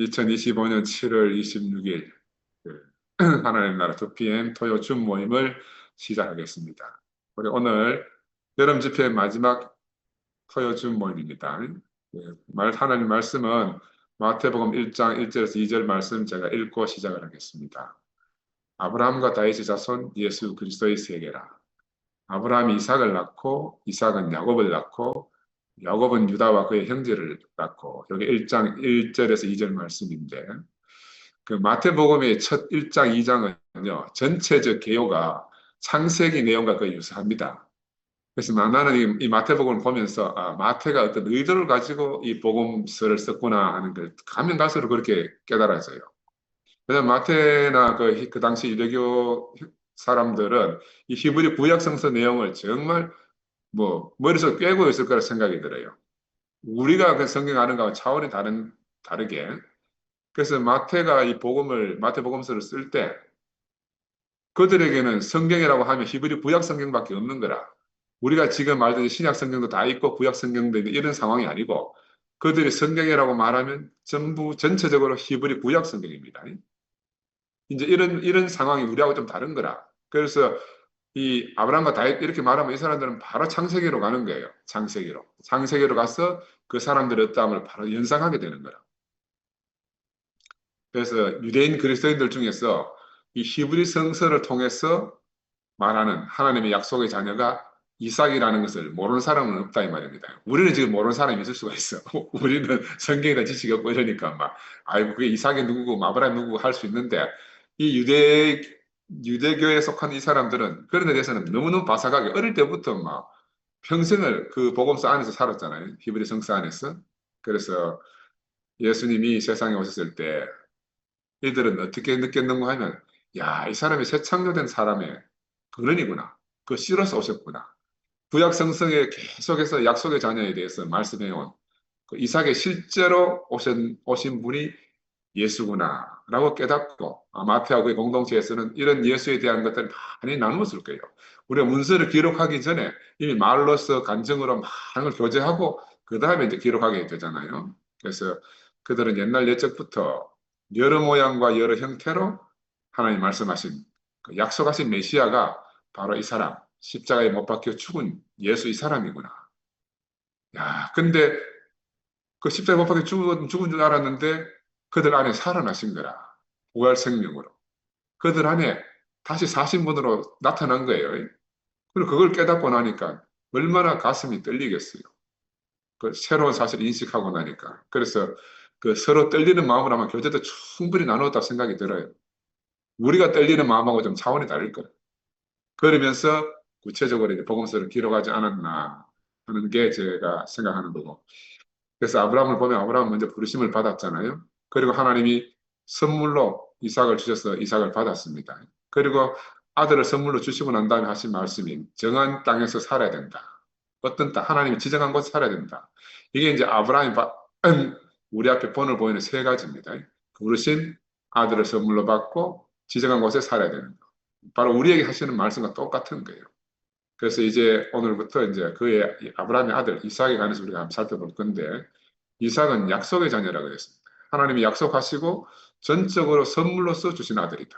2025년 7월 26일 하나님 나라 2PM 토요 줌 모임을 시작하겠습니다. 우리 오늘 여름 집회 마지막 토요 줌 모임입니다. 하나님 말씀은 마태복음 1장 1절에서 2절 말씀 제가 읽고 시작을 하겠습니다. 아브라함과 다윗의 자손 예수 그리스도의 세계라. 아브라함이 이삭을 낳고 이삭은 야곱을 낳고 야곱은 유다와 그의 형제를 낳고 여기 1장 1절에서 2절 말씀인데 그 마태복음의 첫 1장, 2장은요, 전체적 개요가 창세기 내용과 거의 유사합니다. 그래서 나는 이 마태복음을 보면서, 마태가 어떤 의도를 가지고 이 복음서를 썼구나 하는 걸 가면 갈수록 그렇게 깨달아져요. 왜냐면 마태나 그 당시 유대교 사람들은 이 히브리 구약 성서 내용을 정말 머릿속에 꿰고 있을 거라 생각이 들어요. 우리가 그 성경 아는 거와 차원이 다르게. 그래서 마태가 이 마태복음서를 쓸 때 그들에게는 성경이라고 하면 히브리 구약 성경밖에 없는 거라. 우리가 지금 말하듯이 신약 성경도 다 있고 구약 성경도 있는 이런 상황이 아니고 그들이 성경이라고 말하면 전부 전체적으로 히브리 구약 성경입니다. 이제 이런 상황이 우리하고 좀 다른 거라. 그래서 이 아브라함과 다윗 이렇게 말하면 이 사람들은 바로 창세기로 가는 거예요. 창세기로. 창세기로 가서 그 사람들의 어떠함을 바로 연상하게 되는 거라. 그래서 유대인 그리스도인들 중에서 이 히브리 성서를 통해서 말하는 하나님의 약속의 자녀가 이삭이라는 것을 모르는 사람은 없다 이 말입니다. 우리는 지금 모르는 사람이 있을 수가 있어. 우리는 성경이나 지식이 없고 이러니까 아이고 그게 이삭이 누구고 아브라함이 누구고 할 수 있는데 이 유대교에 속한 이 사람들은 그런 데 대해서는 너무너무 바삭하게 어릴 때부터 평생을 그 복음서 안에서 살았잖아요. 히브리 성서 안에서. 그래서 예수님이 세상에 오셨을 때 이들은 어떻게 느꼈는가 하면, 야, 이 사람이 새 창조된 사람의 근원이구나. 그 씨로서 오셨구나. 구약 성성에 계속해서 약속의 자녀에 대해서 말씀해온 그 이삭의 실제로 오신 분이 예수구나. 라고 깨닫고, 마태하고 의 공동체에서는 이런 예수에 대한 것들을 많이 나누었을 거예요. 우리가 문서를 기록하기 전에 이미 말로서 간증으로 많은 걸 교제하고, 그 다음에 이제 기록하게 되잖아요. 그래서 그들은 옛날 옛적부터 여러 모양과 여러 형태로 하나님 말씀하신 그 약속하신 메시아가 바로 이 사람, 십자가에 못 박혀 죽은 예수 이 사람이구나. 야, 근데 그 십자가에 못 박혀 죽은 줄 알았는데 그들 안에 살아나신 거라. 부활 생명으로. 그들 안에 다시 사신 분으로 나타난 거예요. 그리고 그걸 깨닫고 나니까 얼마나 가슴이 떨리겠어요. 그 새로운 사실을 인식하고 나니까. 그래서 그 서로 떨리는 마음을 아마 교제도 충분히 나누었다고 생각이 들어요. 우리가 떨리는 마음하고 좀 차원이 다를 거예요. 그러면서 구체적으로 이제 복음서를 기록하지 않았나 하는 게 제가 생각하는 거고. 그래서 아브라함을 보면 아브라함은 먼저 부르심을 받았잖아요. 그리고 하나님이 선물로 이삭을 주셔서 이삭을 받았습니다. 그리고 아들을 선물로 주시고 난 다음에 하신 말씀이 정한 땅에서 살아야 된다. 어떤 땅, 하나님이 지정한 곳에 살아야 된다. 이게 이제 아브라함이 우리 앞에 본을 보이는 세 가지입니다. 부르신 아들을 선물로 받고 지정한 곳에 살아야 되는 것. 바로 우리에게 하시는 말씀과 똑같은 거예요. 그래서 이제 오늘부터 이제 그의 아브라함의 아들 이삭에 관해서 우리가 한번 살펴볼 건데 이삭은 약속의 자녀라고 했습니다. 하나님이 약속하시고 전적으로 선물로서 주신 아들이다.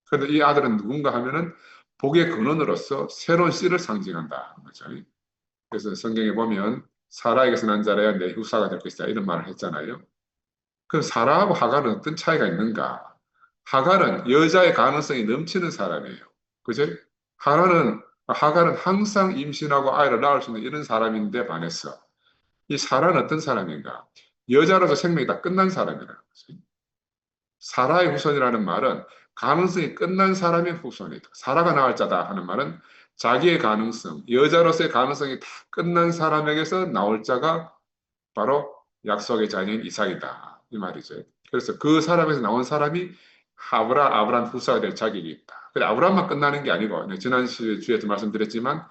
그런데 이 아들은 누군가 하면은 복의 근원으로서 새로운 씨를 상징한다. 거죠. 그래서 성경에 보면 사라에게서 난 자라야 내 후사가 될 것이다. 이런 말을 했잖아요. 그럼 사라하고 하갈은 어떤 차이가 있는가? 하갈은 여자의 가능성이 넘치는 사람이에요. 그죠? 하갈은 항상 임신하고 아이를 낳을 수 있는 이런 사람인데 반해서 이 사라는 어떤 사람인가? 여자로서 생명이 다 끝난 사람이라는 거죠. 사라의 후손이라는 말은 가능성이 끝난 사람의 후손이다. 사라가 낳을 자다 하는 말은 자기의 가능성, 여자로서의 가능성이 다 끝난 사람에게서 나올 자가 바로 약속의 자녀인 이삭이다. 이 말이죠. 그래서 그 사람에서 나온 사람이 아브라함 후사가 될 자격이 있다. 근데 아브라함만 끝나는 게 아니고, 지난 주에도 말씀드렸지만,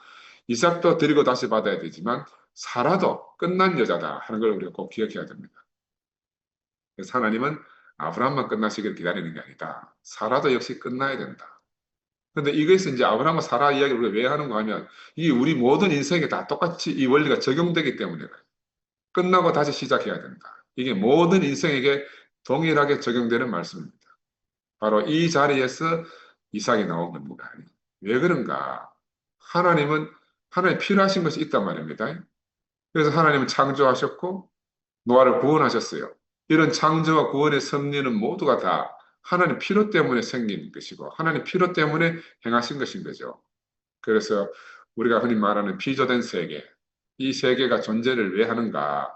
이삭도 드리고 다시 받아야 되지만, 사라도 끝난 여자다 하는 걸 우리가 꼭 기억해야 됩니다. 그래서 하나님은 아브라함만 끝나시기를 기다리는 게 아니다. 사라도 역시 끝나야 된다. 근데 이것은 이제 아브라함과 사라 이야기를 우리가 왜 하는가 하면, 이게 우리 모든 인생에 다 똑같이 이 원리가 적용되기 때문에 끝나고 다시 시작해야 된다. 이게 모든 인생에게 동일하게 적용되는 말씀입니다. 바로 이 자리에서 이삭이 나온 겁니다. 왜 그런가? 하나님은 하나님 필요하신 것이 있단 말입니다. 그래서 하나님은 창조하셨고 노아를 구원하셨어요. 이런 창조와 구원의 섭리는 모두가 다 하나님 필요 때문에 생긴 것이고 하나님 필요 때문에 행하신 것인 거죠. 그래서 우리가 흔히 말하는 피조된 세계, 이 세계가 존재를 왜 하는가?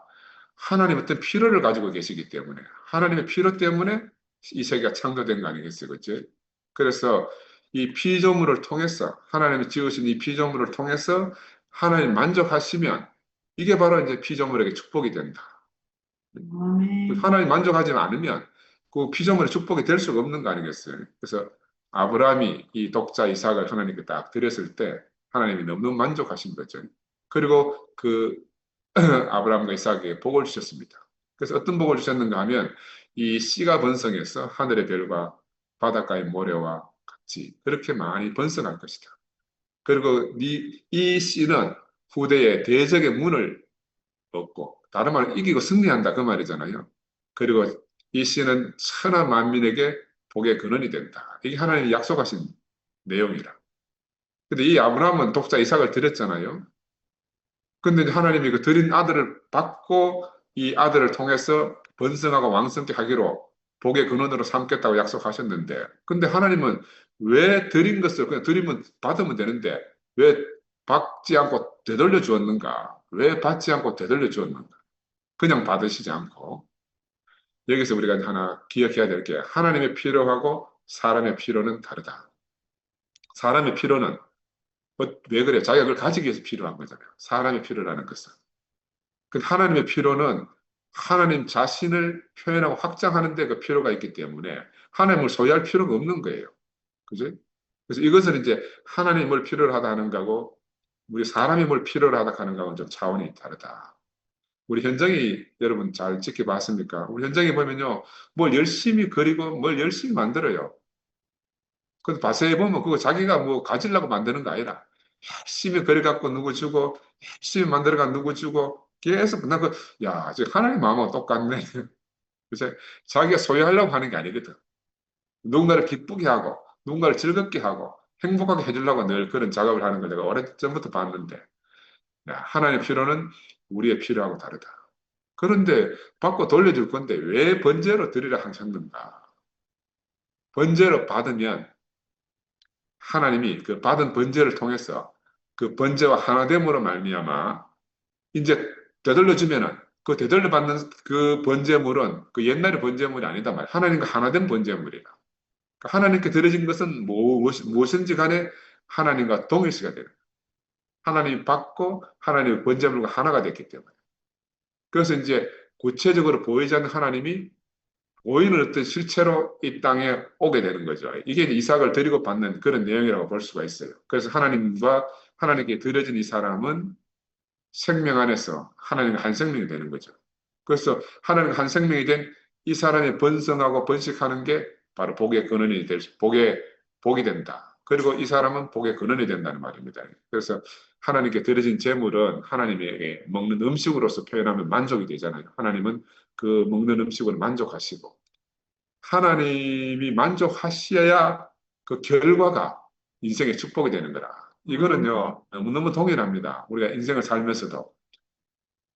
하나님 어떤 필요를 가지고 계시기 때문에, 하나님의 필요 때문에 이 세계가 창조된 거 아니겠어요? 그렇죠? 그래서 이 피조물을 통해서, 하나님이 지으신 이 피조물을 통해서 하나님 만족하시면 이게 바로 이제 피조물에게 축복이 된다. 아멘. 하나님 만족하지 않으면 그 피조물의 축복이 될 수가 없는 거 아니겠어요? 그래서 아브라함이 이 독자 이삭을 하나님께 딱 드렸을 때 하나님이 너무 만족하신 거죠. 그리고 그 아브라함과 이삭에게 복을 주셨습니다. 그래서 어떤 복을 주셨는가 하면 이 씨가 번성해서 하늘의 별과 바닷가의 모래와 같이 그렇게 많이 번성할 것이다. 그리고 이 씨는 후대에 대적의 문을 얻고 다른 말로 이기고 승리한다 그 말이잖아요. 그리고 이 씨는 천하 만민에게 복의 근원이 된다. 이게 하나님이 약속하신 내용이라. 근데 이 아브라함은 독자 이삭을 드렸잖아요. 근데 이제 하나님이 그 드린 아들을 받고 이 아들을 통해서 번성하고 왕성케 하기로 복의 근원으로 삼겠다고 약속하셨는데, 근데 하나님은 왜 드린 것을 그냥 드리면 받으면 되는데 왜 받지 않고 되돌려 주었는가? 왜 받지 않고 되돌려 주었는가? 그냥 받으시지 않고 여기서 우리가 하나 기억해야 될 게 하나님의 필요하고 사람의 필요는 다르다. 사람의 필요는 왜 그래? 자기가 그걸 가지기 위해서 필요한 거잖아요. 사람의 필요라는 것은. 근데 하나님의 필요는 하나님 자신을 표현하고 확장하는 데 그 필요가 있기 때문에 하나님을 소유할 필요가 없는 거예요. 그죠? 그래서 이것은 이제 하나님이 뭘 필요로 하다 하는 거고 우리 사람이 뭘 필요로 하다 하는 거하고는 좀 차원이 다르다. 우리 현정이 여러분 잘 지켜봤습니까? 우리 현정이 보면요, 뭘 열심히 그리고 뭘 열심히 만들어요. 그래서 자세히 보면 그거 자기가 뭐 가지려고 만드는 거 아니라 열심히 그려갖고 누구 주고 열심히 만들어가 누구 주고 계속 나 그, 야, 저 하나님 마음하고 똑같네. 그래서 자기가 소유하려고 하는 게 아니거든. 누군가를 기쁘게 하고 누군가를 즐겁게 하고 행복하게 해주려고 늘 그런 작업을 하는 걸 내가 오래전부터 봤는데 야, 하나님의 필요는 우리의 필요하고 다르다. 그런데 받고 돌려줄 건데 왜 번제로 드리라 하셨는가? 번제로 받으면 하나님이 그 받은 번제를 통해서 그 번제와 하나됨으로 말미암아 이제 되돌려 주면은 그 되돌려 받는 그 번제물은 그 옛날의 번제물이 아니다 말. 하나님과 하나된 번제물이라. 그러니까 하나님께 드려진 것은 무엇인지 간에 하나님과 동일시가 되는. 하나님이 받고 하나님의 번제물과 하나가 됐기 때문에. 그래서 이제 구체적으로 보이지 않는 하나님이 보이는 어떤 실체로 이 땅에 오게 되는 거죠. 이게 이삭을 드리고 받는 그런 내용이라고 볼 수가 있어요. 그래서 하나님과 하나님께 드려진 이 사람은 생명 안에서 하나님과 한 생명이 되는 거죠. 그래서 하나님과 한 생명이 된 이 사람이 번성하고 번식하는 게 바로 복의 근원이 복이 된다. 그리고 이 사람은 복의 근원이 된다는 말입니다. 그래서 하나님께 드려진 재물은 하나님에게 먹는 음식으로서 표현하면 만족이 되잖아요. 하나님은 그 먹는 음식으로 만족하시고 하나님이 만족하셔야 그 결과가 인생의 축복이 되는 거라. 이거는요, 너무너무 동일합니다. 우리가 인생을 살면서도.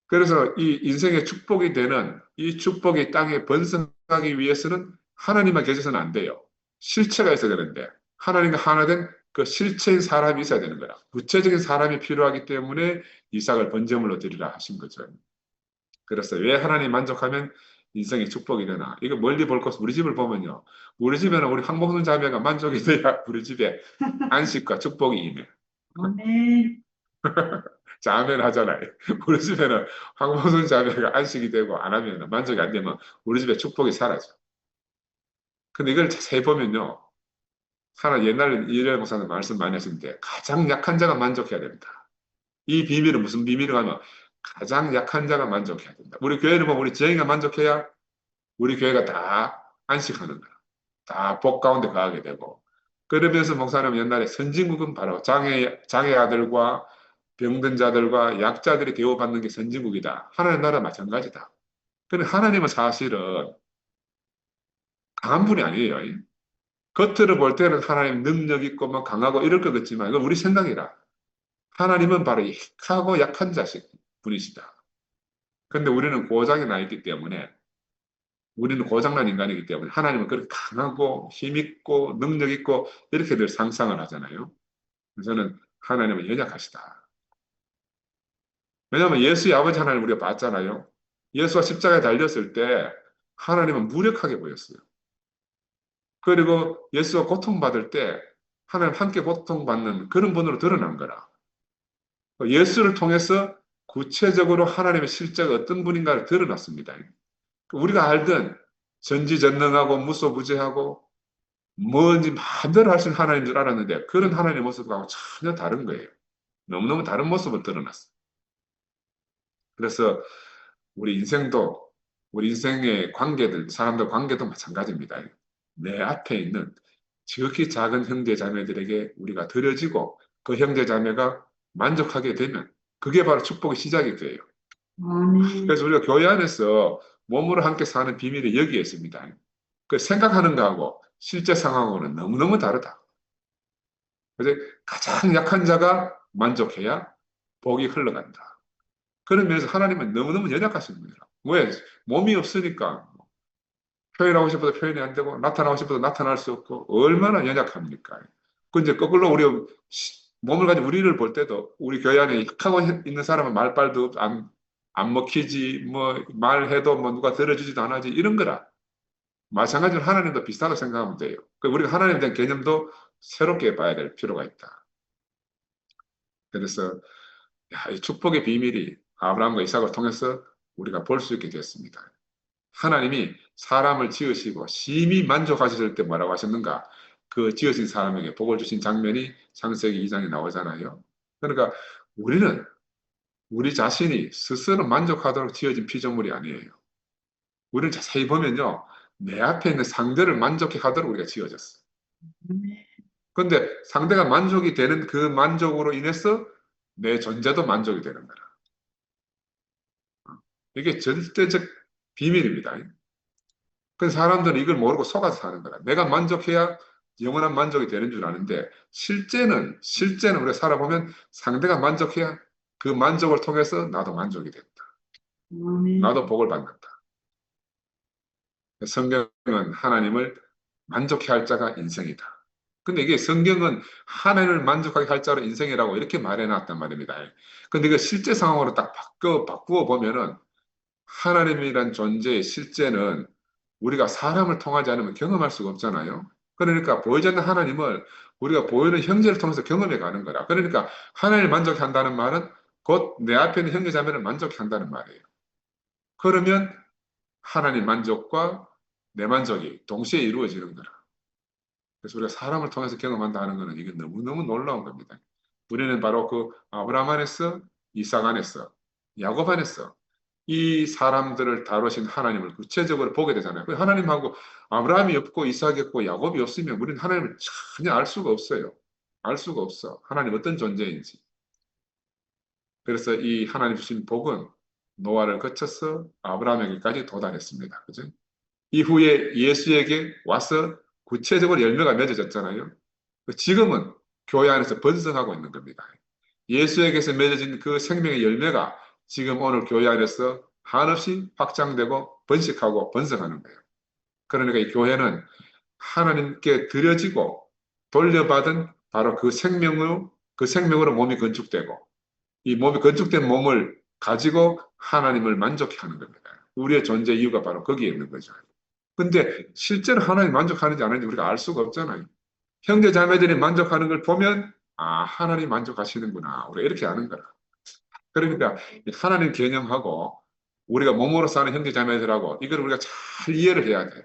그래서 이 인생의 축복이 되는 이 축복이 땅에 번성하기 위해서는 하나님만 계셔서는 안 돼요. 실체가 있어야 되는데, 하나님과 하나 된 그 실체인 사람이 있어야 되는 거라. 구체적인 사람이 필요하기 때문에 이삭을 번제물로 드리라 하신 거죠. 그래서 왜 하나님 만족하면 인생의 축복이 되나? 이거 멀리 볼 것은 우리 집을 보면요. 우리 집에는 우리 황복순 자매가 만족이 돼야 우리 집에 안식과 축복이 임해. 아멘. 자매는 하잖아요. 우리 집에는 황복순 자매가 안식이 되고 안 하면 만족이 안 되면 우리 집에 축복이 사라져. 근데 이걸 자세히 보면요. 하나 옛날에 이래 목사님 말씀 많이 하시는데 가장 약한 자가 만족해야 된다. 이 비밀은 무슨 비밀이냐 하면 가장 약한 자가 만족해야 된다. 우리 교회는 보면 우리 지영이가 만족해야 우리 교회가 다 안식하는 거야. 다 복 가운데 가게 되고. 그러면서 목사님 옛날에 선진국은 바로 장애 아들과 병든 자들과 약자들이 대우받는 게 선진국이다. 하나님 나라 마찬가지다. 그런데 하나님은 사실은 강한 분이 아니에요. 겉으로 볼 때는 하나님 능력 있고 뭐 강하고 이럴 것 같지만 이건 우리 생각이라. 하나님은 바로 약하고 약한 자식 분이시다. 근데 우리는 고장이 나 있기 때문에 우리는 고장난 인간이기 때문에 하나님은 그렇게 강하고 힘있고 능력 있고 이렇게 늘 상상을 하잖아요. 저는 하나님은 연약하시다. 왜냐하면 예수의 아버지 하나님 우리가 봤잖아요. 예수가 십자가에 달렸을 때 하나님은 무력하게 보였어요. 그리고 예수가 고통받을 때 하나님 함께 고통받는 그런 분으로 드러난 거라. 예수를 통해서 구체적으로 하나님의 실제가 어떤 분인가를 드러났습니다. 우리가 알던 전지전능하고 무소부재하고 뭔지 마음대로 하신 하나님인 줄 알았는데 그런 하나님의 모습하고 전혀 다른 거예요. 너무너무 다른 모습을 드러났어요. 그래서 우리 인생도 우리 인생의 관계들, 사람들 관계도 마찬가지입니다. 내 앞에 있는 지극히 작은 형제 자매들에게 우리가 드려지고 그 형제 자매가 만족하게 되면 그게 바로 축복의 시작이 돼요. 아멘. 그래서 우리가 교회 안에서 몸으로 함께 사는 비밀이 여기에 있습니다. 그 생각하는 거하고 실제 상황하고는 너무너무 다르다. 그래서 가장 약한 자가 만족해야 복이 흘러간다. 그런 면에서 하나님은 너무너무 연약하신 분이라. 왜? 몸이 없으니까 표현하고 싶어도 표현이 안 되고 나타나고 싶어도 나타날 수 없고 얼마나 연약합니까? 그 이제 거꾸로 우리 몸을 가진 우리를 볼 때도 우리 교회 안에 약하고 있는 사람은 말빨도 안 먹히지 뭐 말해도 뭐 누가 들어주지도 않아지 이런 거라. 마찬가지로 하나님도 비슷하다고 생각하면 돼요. 우리가 하나님에 대한 개념도 새롭게 봐야 될 필요가 있다. 그래서 이 축복의 비밀이 아브라함과 이삭을 통해서 우리가 볼 수 있게 됐습니다. 하나님이 사람을 지으시고 심히 만족하셨을 때 뭐라고 하셨는가? 그 지으신 사람에게 복을 주신 장면이 창세기 2장에 나오잖아요. 그러니까 우리는 우리 자신이 스스로 만족하도록 지어진 피조물이 아니에요. 우리는 자세히 보면요. 내 앞에 있는 상대를 만족해 하도록 우리가 지어졌어요. 아멘. 그런데 상대가 만족이 되는 그 만족으로 인해서 내 존재도 만족이 되는 거라. 이게 절대적 비밀입니다. 그 사람들은 이걸 모르고 속아서 사는 거다. 내가 만족해야 영원한 만족이 되는 줄 아는데 실제는 우리가 살아보면 상대가 만족해야 그 만족을 통해서 나도 만족이 된다. 아멘. 나도 복을 받는다. 성경은 하나님을 만족해 할 자가 인생이다. 근데 이게 성경은 하나님을 만족하게 할 자로 인생이라고 이렇게 말해놨단 말입니다. 근데 이거 실제 상황으로 딱 바꾸어 보면은 하나님이란 존재의 실제는 우리가 사람을 통하지 않으면 경험할 수가 없잖아요. 그러니까 보이지 않는 하나님을 우리가 보이는 형제를 통해서 경험해 가는 거라. 그러니까 하나님을 만족한다는 말은 곧 내 앞에 있는 형제 자매를 만족한다는 말이에요. 그러면 하나님 만족과 내 만족이 동시에 이루어지는 거라. 그래서 우리가 사람을 통해서 경험한다 하는 것은 이게 너무너무 놀라운 겁니다. 우리는 바로 그 아브라함 안에서, 이삭 안에서, 야곱 안에서 이 사람들을 다루신 하나님을 구체적으로 보게 되잖아요. 하나님하고 아브라함이 없고 이삭이 없고 야곱이 없으면 우리는 하나님을 전혀 알 수가 없어요. 알 수가 없어. 하나님 어떤 존재인지. 그래서 이 하나님 주신 복은 노아를 거쳐서 아브라함에게까지 도달했습니다. 그죠? 이후에 예수에게 와서 구체적으로 열매가 맺어졌잖아요. 지금은 교회 안에서 번성하고 있는 겁니다. 예수에게서 맺어진 그 생명의 열매가 지금 오늘 교회 안에서 한없이 확장되고 번식하고 번성하는 거예요. 그러니까 이 교회는 하나님께 드려지고 돌려받은 바로 그 생명으로 몸이 건축되고 이 몸이 건축된 몸을 가지고 하나님을 만족해 하는 겁니다. 우리의 존재 이유가 바로 거기에 있는 거죠. 근데 실제로 하나님 만족하는지 안 하는지 우리가 알 수가 없잖아요. 형제 자매들이 만족하는 걸 보면 하나님 만족하시는구나. 우리가 이렇게 아는 거라. 그러니까 하나님 개념하고 우리가 몸으로 사는 형제 자매들하고 이걸 우리가 잘 이해를 해야 돼요.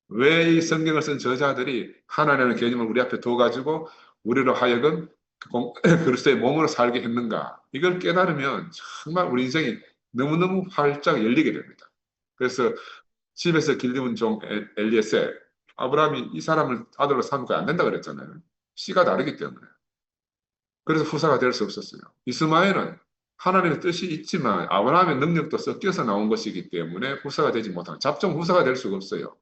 왜 이 성경을 쓴 저자들이 하나님의 개념을 우리 앞에 둬가지고 우리로 하여금 그리스도의 몸으로 살게 했는가. 이걸 깨달으면 정말 우리 인생이 너무너무 활짝 열리게 됩니다. 그래서 집에서 길리운 종 엘리에셀, 아브라함이 이 사람을 아들로 삼고 안 된다 그랬잖아요. 씨가 다르기 때문에. 그래서 후사가 될 수 없었어요. 이스마엘은 하나님의 뜻이 있지만 아브라함의 능력도 섞여서 나온 것이기 때문에 후사가 되지 못한 잡종 후사가 될 수가 없어요.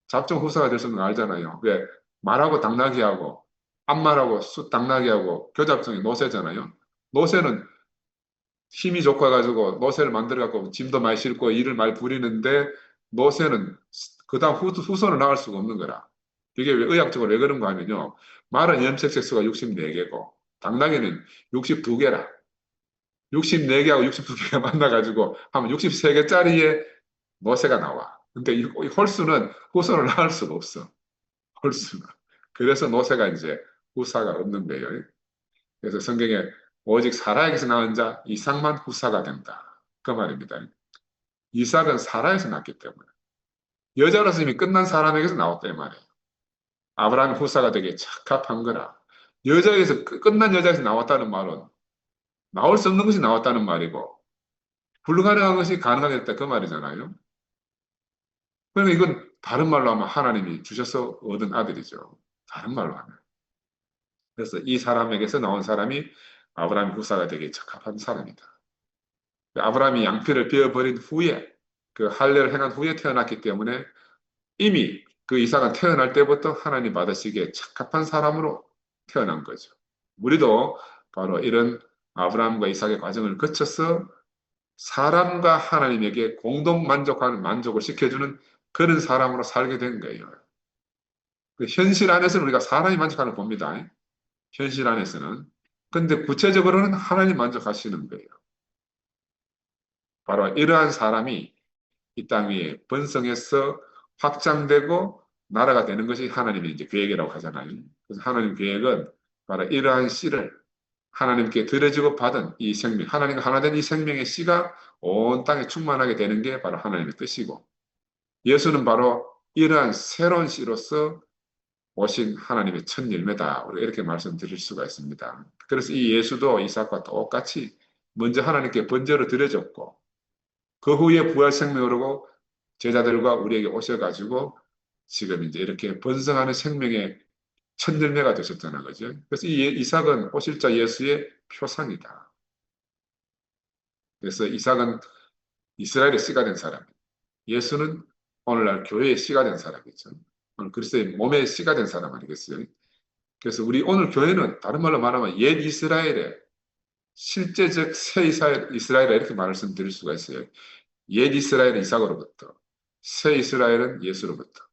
잡종 후사가 될 수 있는 거 알잖아요. 왜? 말하고 당나귀 하고, 앞말하고 숫 당나귀 하고, 교잡종이 노새잖아요. 노새는 힘이 좋아가지고 노새를 만들어갖고 짐도 많이 싣고 일을 많이 부리는데 노새는 그 다음 후손을 낳을 수가 없는 거라. 이게 왜 의학적으로 왜 그런가 하면요. 말은 염색색수가 64개고 당나귀는 62개라. 64개하고 62개가 만나가지고 하면 63개짜리의 노새가 나와. 근데 이 홀수는 후손을 낳을 수가 없어. 홀수는. 그래서 노새가 이제 후사가 없는 거예요. 그래서 성경에 오직 사라에게서 낳은 자 이삭만 후사가 된다. 그 말입니다. 이삭은 사라에서 낳기 때문에. 여자로서 이미 끝난 사람에게서 나왔다 이 말이에요. 아브라함이 후사가 되게 적합한 거라. 여자에서 끝난 여자에서 나왔다는 말은 나올 수 없는 것이 나왔다는 말이고 불가능한 것이 가능하게 됐다 그 말이잖아요. 그러니까 이건 다른 말로 하면 하나님이 주셔서 얻은 아들이죠. 다른 말로 하면. 그래서 이 사람에게서 나온 사람이 아브라함 후사가 되게 적합한 사람이다. 아브라함이 양피를 베어버린 후에 그 할례를 행한 후에 태어났기 때문에 이미 그 이삭은 태어날 때부터 하나님 받으시기에 적합한 사람으로 태어난 거죠. 우리도 바로 이런 아브라함과 이삭의 과정을 거쳐서 사람과 하나님에게 공동 만족하는 만족을 시켜주는 그런 사람으로 살게 된 거예요. 그 현실 안에서는 우리가 사람이 만족하는 걸 봅니다. 현실 안에서는. 근데 구체적으로는 하나님 만족하시는 거예요. 바로 이러한 사람이 이 땅 위에 번성해서 확장되고 나라가 되는 것이 하나님의 이제 계획이라고 하잖아요. 그래서 하나님 계획은 바로 이러한 씨를 하나님께 드려지고 받은 이 생명, 하나님과 하나 된 이 생명의 씨가 온 땅에 충만하게 되는 게 바로 하나님의 뜻이고, 예수는 바로 이러한 새로운 씨로서 오신 하나님의 첫 열매다. 우리가 이렇게 말씀드릴 수가 있습니다. 그래서 이 예수도 이삭과 똑같이 먼저 하나님께 번제로 드려졌고, 그 후에 부활 생명으로 제자들과 우리에게 오셔가지고 지금 이제 이렇게 번성하는 생명의 첫 열매가 되셨다는 거죠. 그래서 이 이삭은 오실자 예수의 표상이다. 그래서 이삭은 이스라엘의 씨가 된 사람, 예수는 오늘날 교회의 씨가 된 사람이죠. 오늘 그리스도의 몸의 씨가 된 사람 아니겠어요? 그래서 우리 오늘 교회는 다른 말로 말하면 옛 이스라엘의 실제적 새 이스라엘 이렇게 말씀드릴 수가 있어요. 옛 이스라엘은 이삭으로부터, 새 이스라엘은 예수로부터.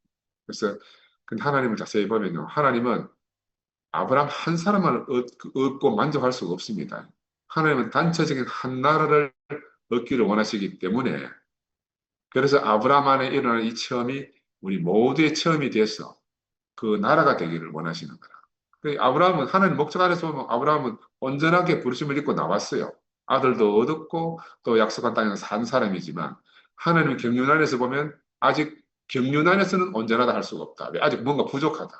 그래서 하나님을 자세히 보면요. 하나님은 아브라함 한 사람만 얻고 만족할 수가 없습니다. 하나님은 단체적인 한 나라를 얻기를 원하시기 때문에 그래서 아브라함 안에 일어나는 이 체험이 우리 모두의 체험이 돼서 그 나라가 되기를 원하시는 거라. 아브라함은 하나님 목적 안에서 보면 아브라함은 온전하게 부르심을 입고 나왔어요. 아들도 얻었고 또 약속한 땅에서 산 사람이지만 하나님 경륜 안에서 보면 아직 경륜 안에서는 온전하다 할 수가 없다. 아직 뭔가 부족하다.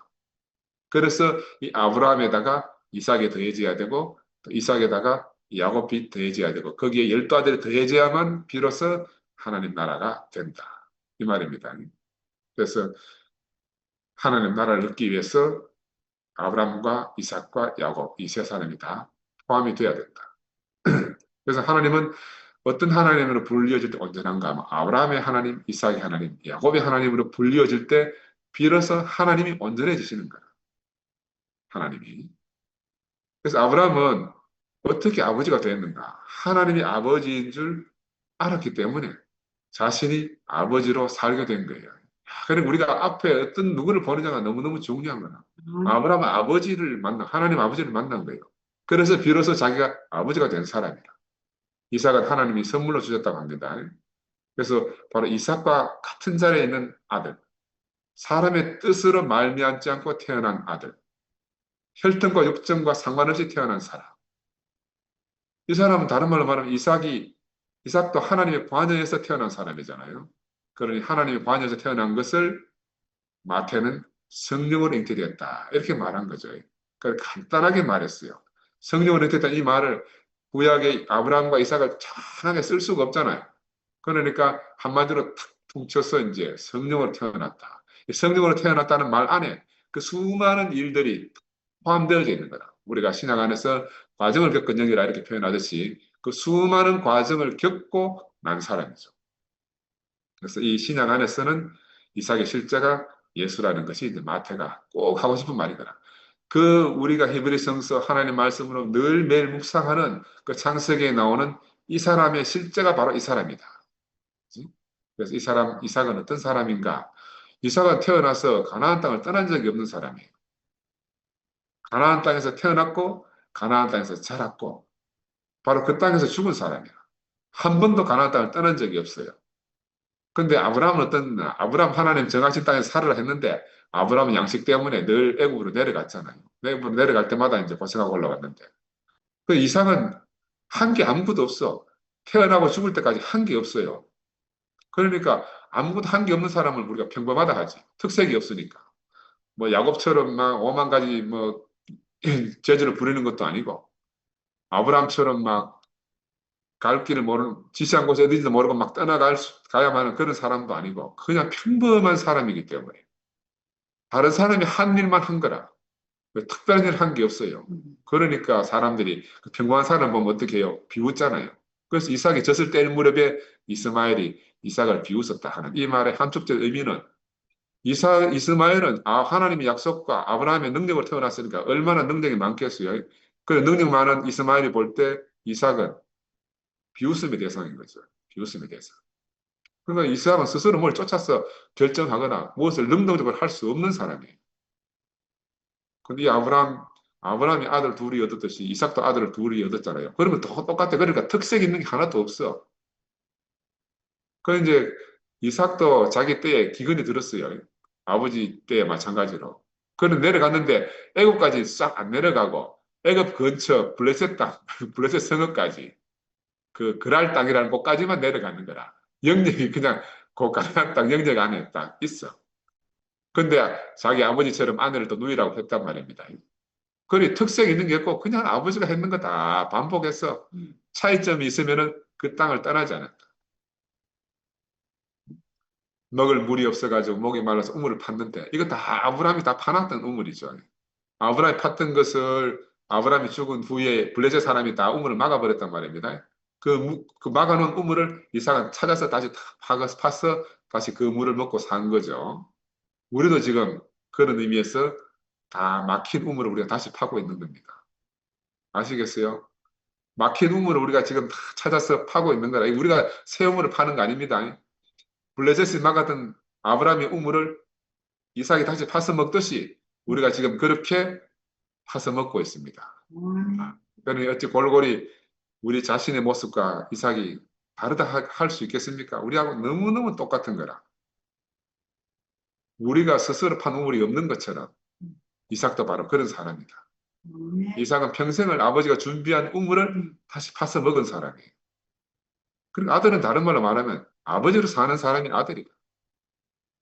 그래서 이 아브라함에다가 이삭이 더해져야 되고 또 이삭에다가 야곱이 더해져야 되고 거기에 12아들이 더해져야만 비로소 하나님 나라가 된다. 이 말입니다. 그래서 하나님 나라를 얻기 위해서 아브라함과 이삭과 야곱 이 세 사람이 다 포함이 돼야 된다. 그래서 하나님은 어떤 하나님으로 불리어질 때 온전한가 하면 아브라함의 하나님, 이삭의 하나님, 야곱의 하나님으로 불리어질 때 비로소 하나님이 온전해지시는 거야. 하나님이. 그래서 아브라함은 어떻게 아버지가 되었는가? 하나님이 아버지인 줄 알았기 때문에 자신이 아버지로 살게 된 거예요. 그리고 우리가 앞에 어떤 누구를 보느냐가 너무너무 중요한 거야. 아브라함은 아버지를 만나, 하나님 아버지를 만난 거예요. 그래서 비로소 자기가 아버지가 된 사람이라. 이삭은 하나님이 선물로 주셨다고 합니다. 그래서 바로 이삭과 같은 자리에 있는 아들, 사람의 뜻으로 말미암지 않고 태어난 아들, 혈통과 육정과 상관없이 태어난 사람. 이 사람은 다른 말로 말하면 이삭도 하나님의 관여에서 태어난 사람이잖아요. 그러니 하나님의 관여에서 태어난 것을 마태는 성령으로 잉태되었다. 이렇게 말한 거죠. 그러니까 간단하게 말했어요. 성령으로 잉태됐다 이 말을 구약의 아브라함과 이삭을 찬하게 쓸 수가 없잖아요. 그러니까 한마디로 탁 퉁쳐서 이제 성령으로 태어났다. 성령으로 태어났다는 말 안에 그 수많은 일들이 포함되어져 있는 거다. 우리가 신약 안에서 과정을 겪은 영이라 이렇게 표현하듯이 그 수많은 과정을 겪고 난 사람이죠. 그래서 이 신약 안에서는 이삭의 실제가 예수라는 것이 이제 마태가 꼭 하고 싶은 말이더라. 그 우리가 히브리 성서 하나님 말씀으로 늘 매일 묵상하는 그 창세기에 나오는 이 사람의 실제가 바로 이 사람이다. 그치? 그래서 이 사람 이삭은 어떤 사람인가? 이삭은 태어나서 가나안 땅을 떠난 적이 없는 사람이에요. 가나안 땅에서 태어났고 가나안 땅에서 자랐고 바로 그 땅에서 죽은 사람이야. 한 번도 가나안 땅을 떠난 적이 없어요. 근데 아브라함은 아브라함 하나님 정하신 땅에서 살으라 했는데 아브라함은 양식 때문에 늘 애굽으로 내려갔잖아요. 애굽으로 내려갈 때마다 이제 고생하고 올라갔는데 그 이삭은 한 게 아무것도 없어. 태어나고 죽을 때까지 한 게 없어요. 그러니까 아무것도 한 게 없는 사람을 우리가 평범하다 하지. 특색이 없으니까. 뭐 야곱처럼 막 오만 가지 뭐 재주를 부리는 것도 아니고 아브라함처럼 막 갈 길을 모르는 지시한 곳에 어디인지도 모르고 막 가야만 하는 그런 사람도 아니고 그냥 평범한 사람이기 때문에 다른 사람이 한 일만 한 거라. 왜 특별한 일 한 게 없어요. 그러니까 사람들이 그 평범한 사람 보면 어떻게 해요? 비웃잖아요. 그래서 이삭이 졌을 때 무렵에 이스마엘이 이삭을 비웃었다 하는 이 말의 한쪽적 의미는 이스마엘은 하나님의 약속과 아브라함의 능력으로 태어났으니까 얼마나 능력이 많겠어요. 그 능력 많은 이스마엘이 볼 때 이삭은 비웃음의 대상인 거죠. 비웃음의 대상. 그러니까 이삭은 스스로 뭘 쫓아서 결정하거나 무엇을 능동적으로 할 수 없는 사람이에요. 근데 이 아브라함이 아들 둘이 얻었듯이 이삭도 아들을 둘이 얻었잖아요. 그러면 똑같아. 그러니까 특색 있는 게 하나도 없어. 그 이제 이삭도 자기 때에 기근이 들었어요. 아버지 때에 마찬가지로. 그는 내려갔는데 애굽까지 싹 안 내려가고 애굽 근처 블레셋 땅, 블레셋 성읍까지 그 그랄 땅이라는 곳까지만 내려가는 거라. 영역이 그냥 그 가나안 땅 영역 안에 딱 있어. 근데 자기 아버지처럼 아내를 또 누이라고 했단 말입니다. 그리 특색 있는 게 없고 그냥 아버지가 했는 거 다 반복해서 차이점이 있으면은 그 땅을 떠나지 않았다. 먹을 물이 없어가지고 목이 말라서 우물을 팠는데 이거 다 아브라함이 다 파놨던 우물이죠. 아브라함이 팠던 것을 아브라함이 죽은 후에 블레셋 사람이 다 우물을 막아버렸단 말입니다. 그 막아놓은 우물을 이삭은 찾아서 다시 파서 다시 그 물을 먹고 산 거죠. 우리도 지금 그런 의미에서 다 막힌 우물을 우리가 다시 파고 있는 겁니다. 아시겠어요? 막힌 우물을 우리가 지금 다 찾아서 파고 있는 거라. 우리가 새 우물을 파는 거 아닙니다. 블레셋이 막았던 아브라함의 우물을 이삭이 다시 파서 먹듯이 우리가 지금 그렇게 파서 먹고 있습니다. 그러니 어찌 골고리 우리 자신의 모습과 이삭이 다르다 할 수 있겠습니까? 우리하고 너무너무 똑같은 거라. 우리가 스스로 판 우물이 없는 것처럼 이삭도 바로 그런 사람이다. 이삭은 평생을 아버지가 준비한 우물을 다시 파서 먹은 사람이에요. 그리고 아들은 다른 말로 말하면 아버지로 사는 사람이 아들이다.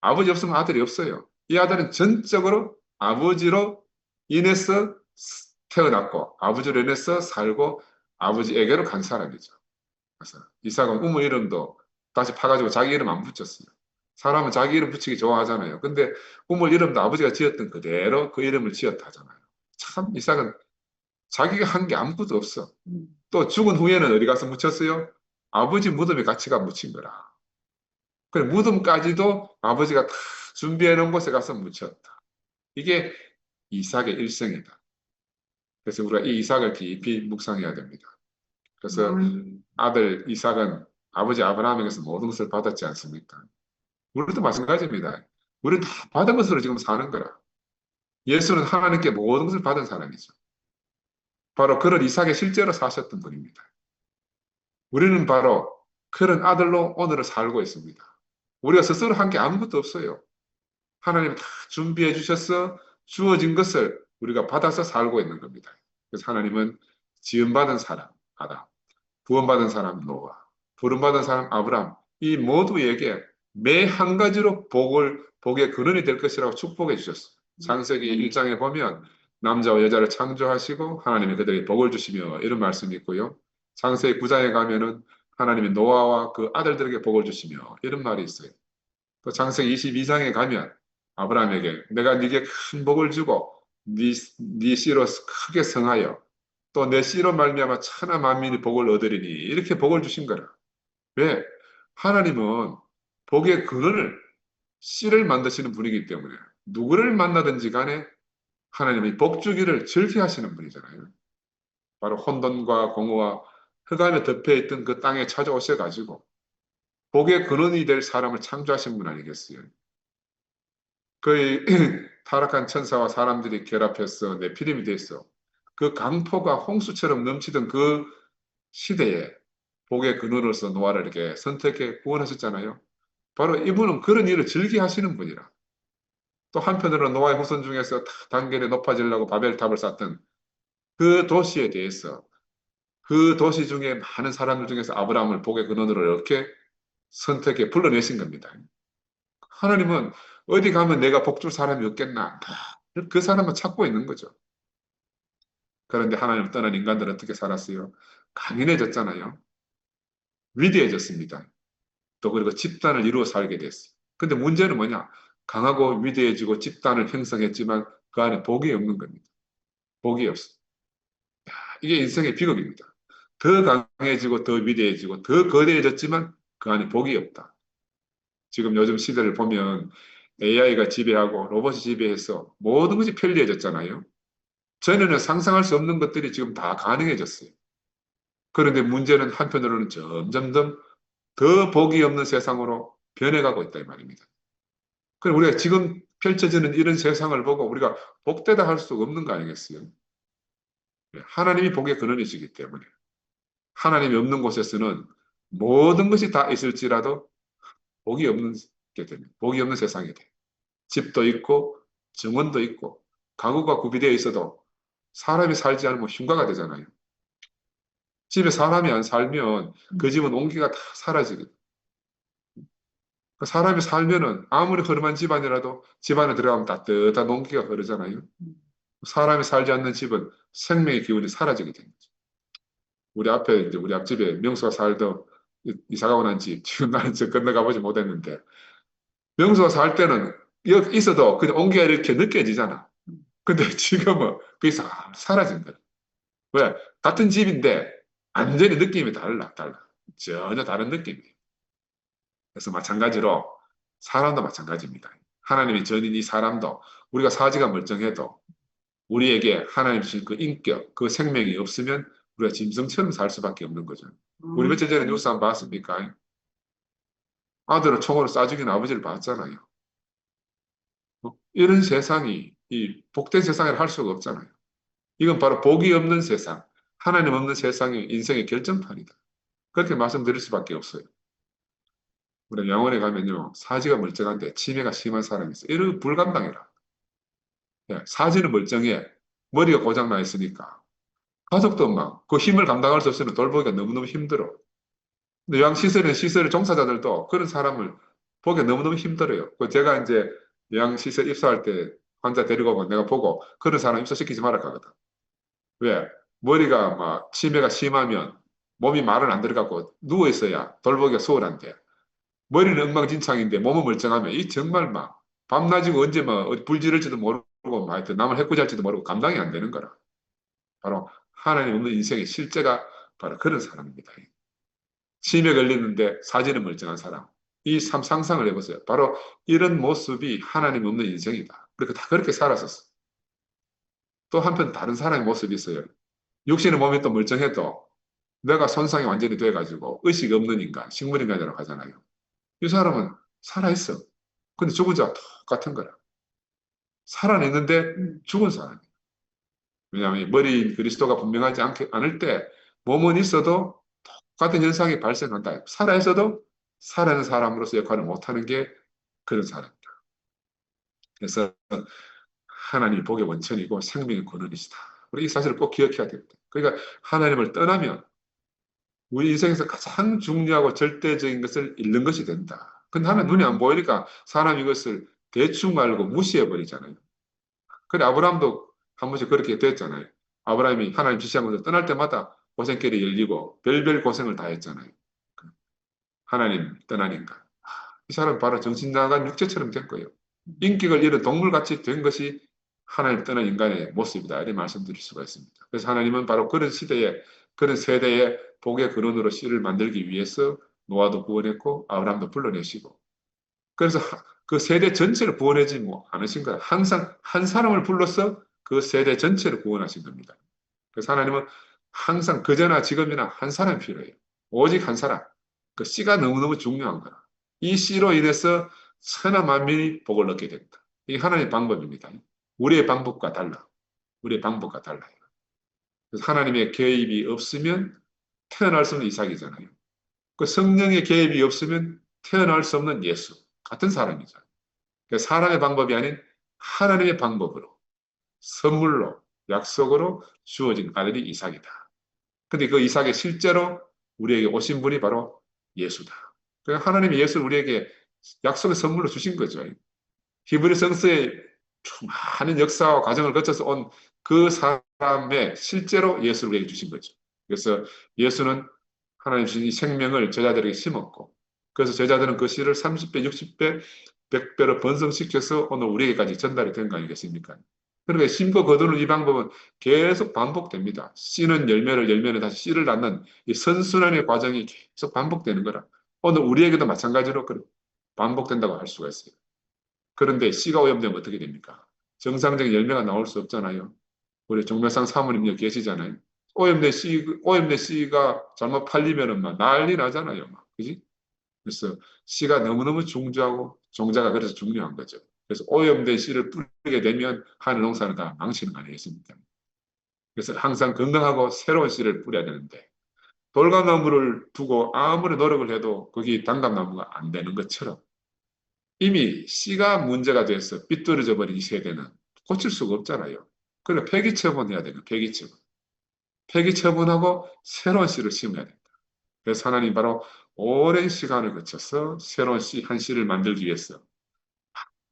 아버지 없으면 아들이 없어요. 이 아들은 전적으로 아버지로 인해서 태어났고 아버지로 인해서 살고 아버지에게로 간 사람이죠. 그래서 이삭은 우물 이름도 다시 파가지고 자기 이름 안 붙였어요. 사람은 자기 이름 붙이기 좋아하잖아요. 근데 우물 이름도 아버지가 지었던 그대로 그 이름을 지었다 하잖아요. 참 이삭은 자기가 한 게 아무것도 없어. 또 죽은 후에는 어디 가서 묻혔어요? 아버지 무덤에 같이 가 묻힌 거라. 그래, 무덤까지도 아버지가 다 준비해 놓은 곳에 가서 묻혔다. 이게 이삭의 일생이다. 그래서 우리가 이 이삭을 깊이 묵상해야 됩니다. 그래서 아들 이삭은 아버지 아브라함에게서 모든 것을 받았지 않습니까? 우리도 마찬가지입니다. 우리는 다 받은 것으로 지금 사는 거라. 예수는 하나님께 모든 것을 받은 사람이죠. 바로 그런 이삭의 실제로 사셨던 분입니다. 우리는 바로 그런 아들로 오늘을 살고 있습니다. 우리가 스스로 한 게 아무것도 없어요. 하나님 다 준비해 주셔서 주어진 것을 우리가 받아서 살고 있는 겁니다. 그래서 하나님은 지음받은 사람, 아담, 구원받은 사람, 노아, 부름받은 사람, 아브람, 이 모두에게 매 한 가지로 복의 근원이 될 것이라고 축복해 주셨어요. 창세기 1장에 보면 남자와 여자를 창조하시고 하나님이 그들에게 복을 주시며 이런 말씀이 있고요. 창세기 9장에 가면은 하나님이 노아와 그 아들들에게 복을 주시며 이런 말이 있어요. 또 창세기 22장에 가면 아브라함에게 내가 네게 큰 복을 주고 네 씨로 크게 성하여 또 내 씨로 말미암아 천하 만민이 복을 얻으리니 이렇게 복을 주신 거라. 왜? 하나님은 복의 근원을 씨를 만드시는 분이기 때문에 누구를 만나든지 간에 하나님이 복주기를 즐겨하시는 분이잖아요. 바로 혼돈과 공허와 흑암에 덮여있던 그 땅에 찾아오셔가지고 복의 근원이 될 사람을 창조하신 분 아니겠어요? 그의 타락한 천사와 사람들이 결합해서 네피림이 됐어. 그 강포가 홍수처럼 넘치던 그 시대에 복의 근원으로서 노아를 이렇게 선택해 구원하셨잖아요. 바로 이분은 그런 일을 즐겨 하시는 분이라. 또 한편으로 노아의 후손 중에서 단결에 높아지려고 바벨탑을 쌓던 그 도시에 대해서 그 도시 중에 많은 사람들 중에서 아브라함을 복의 근원으로 이렇게 선택해 불러내신 겁니다. 하나님은 어디 가면 내가 복줄 사람이 없겠나? 그 사람만 찾고 있는 거죠. 그런데 하나님을 떠난 인간들은 어떻게 살았어요? 강인해졌잖아요. 위대해졌습니다. 또 그리고 집단을 이루어 살게 됐어요. 근데 문제는 뭐냐? 강하고 위대해지고 집단을 형성했지만 그 안에 복이 없는 겁니다. 복이 없어. 이게 인생의 비극입니다. 더 강해지고 더 위대해지고 더 거대해졌지만 그 안에 복이 없다. 지금 요즘 시대를 보면 AI가 지배하고 로봇이 지배해서 모든 것이 편리해졌잖아요. 전에는 상상할 수 없는 것들이 지금 다 가능해졌어요. 그런데 문제는 한편으로는 점점점 더 복이 없는 세상으로 변해가고 있다 이 말입니다. 그럼 우리가 지금 펼쳐지는 이런 세상을 보고 우리가 복되다 할 수 없는 거 아니겠어요? 하나님이 복의 근원이시기 때문에 하나님이 없는 곳에서는 모든 것이 다 있을지라도 복이 없는 게 됩니다. 복이 없는 세상이 돼. 집도 있고 정원도 있고 가구가 구비되어 있어도 사람이 살지 않으면 흉가가 되잖아요. 집에 사람이 안 살면 그 집은 온기가 다 사라지거든. 사람이 살면은 아무리 허름한 집안이라도 집 안에 들어가면 따뜻한 온기가 흐르잖아요. 사람이 살지 않는 집은 생명의 기운이 사라지게 됩니다. 우리 앞에 이제 우리 앞집에 명수가 살던 이사 가고 난 집, 지금 나는 저 건너가 보지 못했는데 명수가 살 때는 여기 있어도 그냥 온기가 이렇게 느껴지잖아. 근데 지금은 그게 사라진 거야. 왜? 같은 집인데 완전히 느낌이 달라. 전혀 다른 느낌이에요. 그래서 마찬가지로 사람도 마찬가지입니다. 하나님이 전인 이 사람도 우리가 사지가 멀쩡해도 우리에게 하나님 주신 그 인격, 그 생명이 없으면 우리가 짐승처럼 살 수밖에 없는 거죠. 우리 며칠 전에 뉴스 한번 봤습니까? 아들을 총으로 쏴 죽인 아버지를 봤잖아요. 이런 세상이 이 복된 세상을 할 수가 없잖아요. 이건 바로 복이 없는 세상, 하나님 없는 세상의 인생의 결정판이다. 그렇게 말씀드릴 수밖에 없어요. 우리 병원에 가면요, 사지가 멀쩡한데 치매가 심한 사람이 있어요. 이런 불감당해라. 예, 사지는 멀쩡해. 머리가 고장나 있으니까. 가족도 막 그 힘을 감당할 수 없으면 돌보기가 너무너무 힘들어. 근데 요양시설의 시설 종사자들도 그런 사람을 보기 너무너무 힘들어요. 그 제가 이제 요양시설 입소할 때 환자 데리고 오면 내가 보고 그런 사람 입소시키지 말아 가거든. 왜? 머리가 막 치매가 심하면 몸이 말은 안 들어가고 누워 있어야 돌보기가 수월한데 머리는 엉망진창인데 몸은 멀쩡하면 이 정말 막 밤낮이고 언제 막 어디 불 지를지도 모르고 막 하여튼 남을 해코지할지도 모르고 감당이 안 되는 거라. 바로 하나님 없는 인생의 실제가 바로 그런 사람입니다. 치매 걸리는데 사지는 멀쩡한 사람. 이 삶 상상을 해보세요. 바로 이런 모습이 하나님 없는 인생이다. 그렇게 다 그렇게 살았었어. 또 한편 다른 사람의 모습이 있어요. 육신의 몸이 또 멀쩡해도 내가 손상이 완전히 돼가지고 의식이 없는 인간, 식물인간이라고 하잖아요. 이 사람은 살아있어. 근데 죽은 자와 똑같은 거라. 살아냈는데 죽은 사람이야. 왜냐하면 머리인 그리스도가 분명하지 않을 때 몸은 있어도 똑같은 현상이 발생한다. 살아있어도 살아있는 사람으로서 역할을 못하는 게 그런 사람이다. 그래서 하나님이 복의 원천이고 생명의 근원이시다. 우리 이 사실을 꼭 기억해야 됩니다. 그러니까 하나님을 떠나면 우리 인생에서 가장 중요하고 절대적인 것을 잃는 것이 된다. 근데 하나님 눈이 안 보이니까 사람 이것을 대충 알고 무시해 버리잖아요. 그래 아브라함도 한 번씩 그렇게 됐잖아요. 아브라함이 하나님 지시한 것을 떠날 때마다 고생길이 열리고 별별 고생을 다 했잖아요. 하나님 떠난 인간. 이 사람 바로 정신 나간 육체처럼 된 거예요. 인격을 잃은 동물같이 된 것이 하나님 떠난 인간의 모습이다. 이렇게 말씀드릴 수가 있습니다. 그래서 하나님은 바로 그런 시대에, 그런 세대에 복의 근원으로 씨를 만들기 위해서 노아도 구원했고 아브라함도 불러내시고 그래서 그 세대 전체를 구원하지 뭐 않으신 거야. 항상 한 사람을 불러서 그 세대 전체를 구원하신 겁니다. 그래서 하나님은 항상 그제나 지금이나 한 사람이 필요해요. 오직 한 사람. 그 씨가 너무너무 중요한 거야. 이 씨로 인해서 천하 만민이 복을 얻게 됩니다. 이게 하나님의 방법입니다. 우리의 방법과 달라. 우리의 방법과 달라요. 그래서 하나님의 개입이 없으면 태어날 수 없는 이삭이잖아요. 그 성령의 개입이 없으면 태어날 수 없는 예수. 같은 사람이죠. 그러니까 사람의 방법이 아닌 하나님의 방법으로, 선물로, 약속으로 주어진 아들이 이삭이다. 근데 그 이삭이 실제로 우리에게 오신 분이 바로 예수다. 그러니까 하나님이 예수를 우리에게 약속의 선물로 주신 거죠. 히브리 성서의 많은 역사와 과정을 거쳐서 온 그 사람의 실제로 예수를 우리에게 주신 거죠. 그래서 예수는 하나님 주신 이 생명을 제자들에게 심었고, 그래서 제자들은 그 씨를 30배, 60배, 100배로 번성시켜서 오늘 우리에게까지 전달이 된 거 아니겠습니까? 그러니까 심고 거두는 이 방법은 계속 반복됩니다. 씨는 열매를, 열매는 다시 씨를 낳는 이 선순환의 과정이 계속 반복되는 거라. 오늘 우리에게도 마찬가지로 반복된다고 할 수가 있어요. 그런데 씨가 오염되면 어떻게 됩니까? 정상적인 열매가 나올 수 없잖아요. 우리 종묘상 사모님 여기 계시잖아요. 오염된 씨가 잘못 팔리면은 막 난리 나잖아요. 막. 그지? 그래서 씨가 너무너무 중요하고 종자가 그래서 중요한 거죠. 그래서 오염된 씨를 뿌리게 되면 하는 농사는 다 망치는 거 아니겠습니까? 그래서 항상 건강하고 새로운 씨를 뿌려야 되는데 돌감나무를 두고 아무리 노력을 해도 거기 단감나무가 안 되는 것처럼 이미 씨가 문제가 돼서 삐뚤어져 버린 이 세대는 고칠 수가 없잖아요. 그러니까 폐기 처분해야 되는 폐기 처분. 폐기 처분하고 새로운 씨를 심어야 된다. 그래서 하나님 바로 오랜 시간을 거쳐서 새로운 씨 한 씨를 만들기 위해서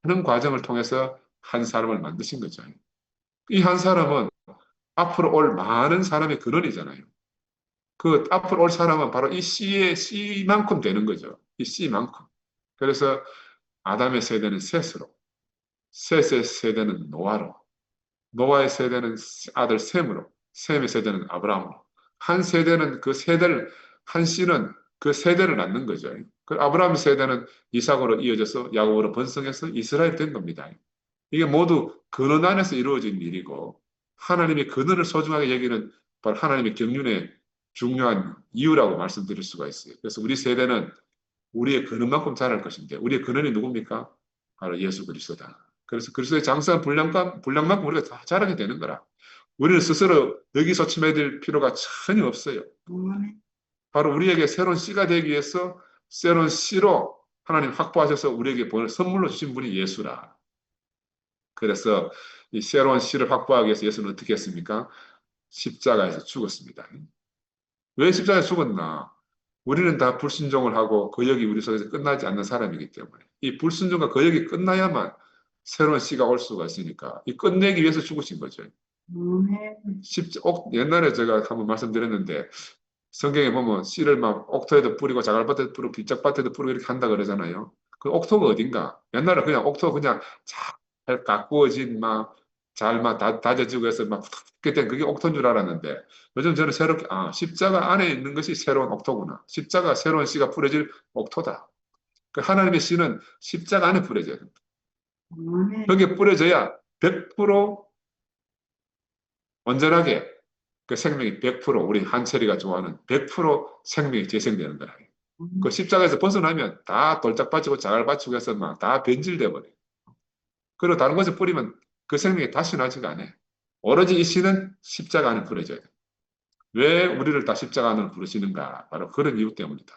하는 과정을 통해서 한 사람을 만드신 거죠. 이 한 사람은 앞으로 올 많은 사람의 근원이잖아요. 그 앞으로 올 사람은 바로 이 씨의 씨만큼 되는 거죠. 이 씨만큼. 그래서 아담의 세대는 셋으로, 셋의 세대는 노아로, 노아의 세대는 아들 셈으로, 셈의 세대는 아브라함으로. 한 세대는 그 세대를, 한 씨는 그 세대를 낳는 거죠. 그 아브라함 세대는 이삭으로 이어져서 야곱으로 번성해서 이스라엘 된 겁니다. 이게 모두 근원 안에서 이루어진 일이고 하나님의 근원을 소중하게 여기는 바로 하나님의 경륜의 중요한 이유라고 말씀드릴 수가 있어요. 그래서 우리 세대는 우리의 근원만큼 자랄 것인데 우리의 근원이 누굽니까? 바로 예수 그리스도다. 그래서 그리스도의 장성한 분량만큼 우리가 다 자라게 되는 거라. 우리는 스스로 여기소침해야 될 필요가 전혀 없어요. 아멘. 바로 우리에게 새로운 씨가 되기 위해서 새로운 씨로 하나님 확보하셔서 우리에게 선물로 주신 분이 예수라. 그래서 이 새로운 씨를 확보하기 위해서 예수는 어떻게 했습니까? 십자가에서 죽었습니다. 왜 십자가에 죽었나? 우리는 다 불순종을 하고 거역이 우리 속에서 끝나지 않는 사람이기 때문에 이 불순종과 거역이 끝나야만 새로운 씨가 올 수가 있으니까 이 끝내기 위해서 죽으신 거죠. 아멘. 옛날에 제가 한번 말씀드렸는데 성경에 보면 씨를 막 옥토에도 뿌리고 자갈밭에도 뿌리고 비짝밭에도 뿌리고 이렇게 한다 그러잖아요. 그 옥토가 어딘가? 옛날에 그냥 옥토 그냥 잘 가꾸어진 막 잘 막 다져지고 해서 막 그때 그게 옥토인 줄 알았는데 요즘 저는 새롭게 십자가 안에 있는 것이 새로운 옥토구나. 십자가 새로운 씨가 뿌려질 옥토다. 그 하나님의 씨는 십자가 안에 뿌려져야 된다. 아멘. 거기에 뿌려져야 100% 온전하게 그 생명이 100% 우리 한철이가 좋아하는 100% 생명이 재생되는 거라. 그 십자가에서 벗어나면 다 돌짝 받치고 자갈 받치고 해서 막 다 변질돼 버려요. 그리고 다른 것을 뿌리면 그 생명이 다시 나지가 않아요. 오로지 이 씨는 십자가 안에 뿌려져야 돼요. 왜 우리를 다 십자가 안으로 부르시는가? 바로 그런 이유 때문이다.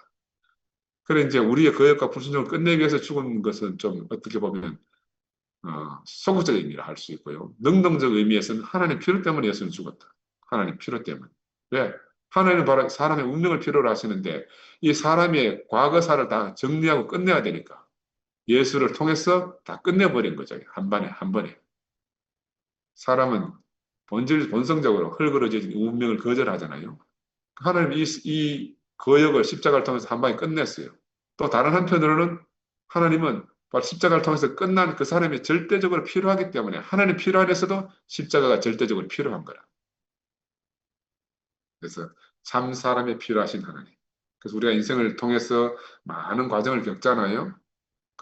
그래 이제 우리의 거역과 불순종을 끝내기 위해서 죽은 것은 좀 어떻게 보면 소극적인 의미라 할 수 있고요. 능동적 의미에서는 하나님 필요 때문에 예수는 죽었다. 하나님 필요 때문에. 왜? 하나님은 바로 사람의 운명을 필요로 하시는데 이 사람의 과거사를 다 정리하고 끝내야 되니까 예수를 통해서 다 끝내버린 거죠. 한 번에 한 번에. 사람은 본성적으로 흙으로져진 운명을 거절하잖아요. 하나님 이 거역을 십자가를 통해서 한 방에 끝냈어요. 또 다른 한편으로는 하나님은 바로 십자가를 통해서 끝난 그 사람이 절대적으로 필요하기 때문에 하나님 필요 안에서도 십자가가 절대적으로 필요한 거라. 그래서 참 사람이 필요하신 하나님. 그래서 우리가 인생을 통해서 많은 과정을 겪잖아요.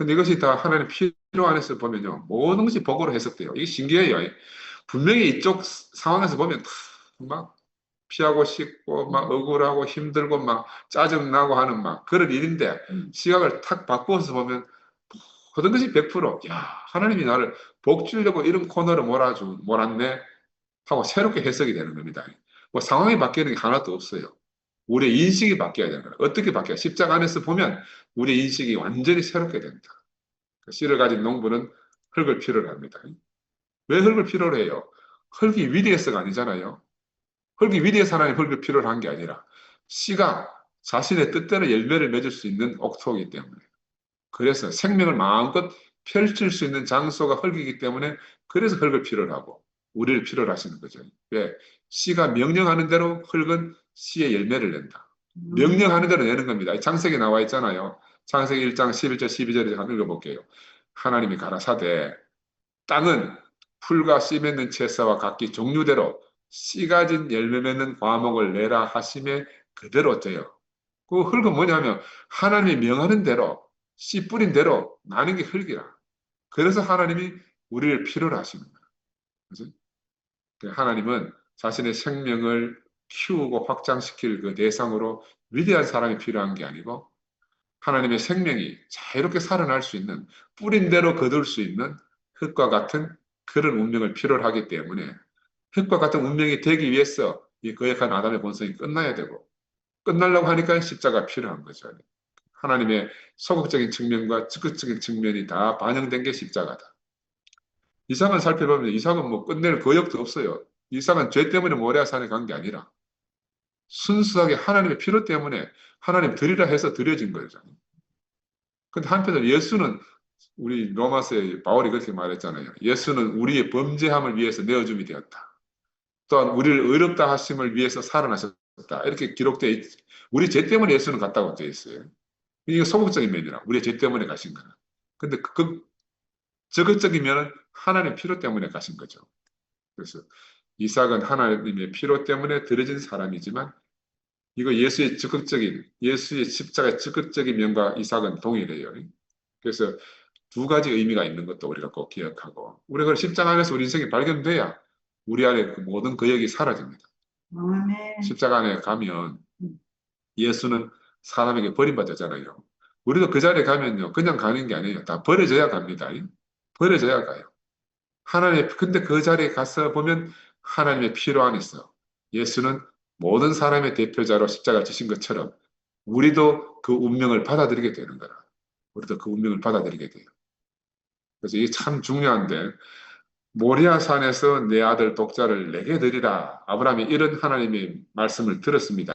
근데 이것이 다 하나님 필요 안에서 보면요. 모든 것이 복으로 해석돼요. 이게 신기해요. 분명히 이쪽 상황에서 보면 막 피하고 싶고 막 억울하고 힘들고 막 짜증나고 하는 막 그런 일인데 시각을 탁 바꾸어서 보면 모든 것이 100% 야, 하나님이 나를 복 주려고 이런 코너를 몰았네 하고 새롭게 해석이 되는 겁니다. 뭐 상황이 바뀌는 게 하나도 없어요. 우리의 인식이 바뀌어야 되는 거예요. 어떻게 바뀌어요? 십자가 안에서 보면 우리의 인식이 완전히 새롭게 됩니다. 씨를 가진 농부는 흙을 필요로 합니다. 왜 흙을 필요로 해요? 흙이 위대해서가 아니잖아요. 흙이 위대해서 하나님 흙을 필요로 한 게 아니라 씨가 자신의 뜻대로 열매를 맺을 수 있는 옥토이기 때문에 그래서 생명을 마음껏 펼칠 수 있는 장소가 흙이기 때문에 그래서 흙을 필요로 하고 우리를 필요로 하시는 거죠. 왜? 씨가 명령하는 대로 흙은 씨의 열매를 낸다. 명령하는 대로 내는 겁니다. 창세기 나와 있잖아요. 창세기 1장 11절 12절에 한번 읽어볼게요. 하나님이 가라사대 땅은 풀과 씨 맺는 채사와 각기 종류대로 씨 가진 열매 맺는 과목을 내라 하심에 그대로 어때요? 그 흙은 뭐냐면 하나님이 명하는 대로 씨 뿌린 대로 나는 게 흙이라. 그래서 하나님이 우리를 필요로 하시는 거예요. 그죠? 하나님은 자신의 생명을 키우고 확장시킬 그 대상으로 위대한 사람이 필요한 게 아니고 하나님의 생명이 자유롭게 살아날 수 있는 뿌린 대로 거둘 수 있는 흙과 같은 그런 운명을 필요로 하기 때문에 흙과 같은 운명이 되기 위해서 이 거역한 아담의 본성이 끝나야 되고 끝나려고 하니까 십자가 필요한 거죠. 하나님의 소극적인 측면과 적극적인 측면이 다 반영된 게 십자가다. 이삭을 살펴보면 이삭은 뭐 끝낼 거역도 없어요. 이삭은 죄 때문에 모리아산에 간 게 아니라 순수하게 하나님의 필요 때문에 하나님 드리라 해서 드려진 거잖아요. 근데 한편으로 예수는 우리 로마서에 바울이 그렇게 말했잖아요. 예수는 우리의 범죄함을 위해서 내어줌이 되었다. 또한 우리를 의롭다 하심을 위해서 살아나셨다. 이렇게 기록되어 있지. 우리 죄 때문에 예수는 갔다고 되어 있어요. 이게 소극적인 면이라. 우리의 죄 때문에 가신 거는. 근데 적극적인 면은 하나님 필요 때문에 가신 거죠. 그래서 이삭은 하나님의 필요 때문에 들어진 사람이지만 이거 예수의 십자가의 적극적인 면과 이삭은 동일해요. 그래서 두 가지 의미가 있는 것도 우리가 꼭 기억하고 우리가 십자가 안에서 우리 인생이 발견돼야 우리 안에 그 모든 거역이 사라집니다. 아멘. 십자가 안에 가면 예수는 사람에게 버림받았잖아요. 우리도 그 자리에 가면요. 그냥 가는 게 아니에요. 다 버려져야 갑니다. 버려져야 가요. 근데 그 자리에 가서 보면 하나님의 필요 안에서 예수는 모든 사람의 대표자로 십자가를 지신 것처럼 우리도 그 운명을 받아들이게 되는 거라. 우리도 그 운명을 받아들이게 돼요. 그래서 이게 참 중요한데 모리아 산에서 내 아들 독자를 내게 드리라. 아브라함이 이런 하나님의 말씀을 들었습니다.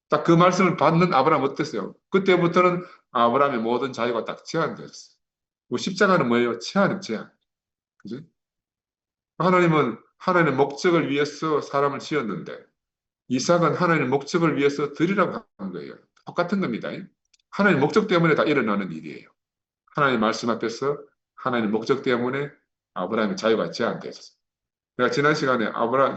딱 그 말씀을 받는 아브라함 어땠어요? 그때부터는 아브라함의 모든 자유가 딱 제한되었어요. 뭐 십자가는 뭐예요? 제한. 그죠? 하나님은 하나님의 목적을 위해서 사람을 지었는데 이삭은 하나님의 목적을 위해서 드리라고 한 거예요. 똑같은 겁니다. 하나님의 목적 때문에 다 일어나는 일이에요. 하나님의 말씀 앞에서 하나님의 목적 때문에 아브라함의 자유가 제한되었어요. 내가 지난 시간에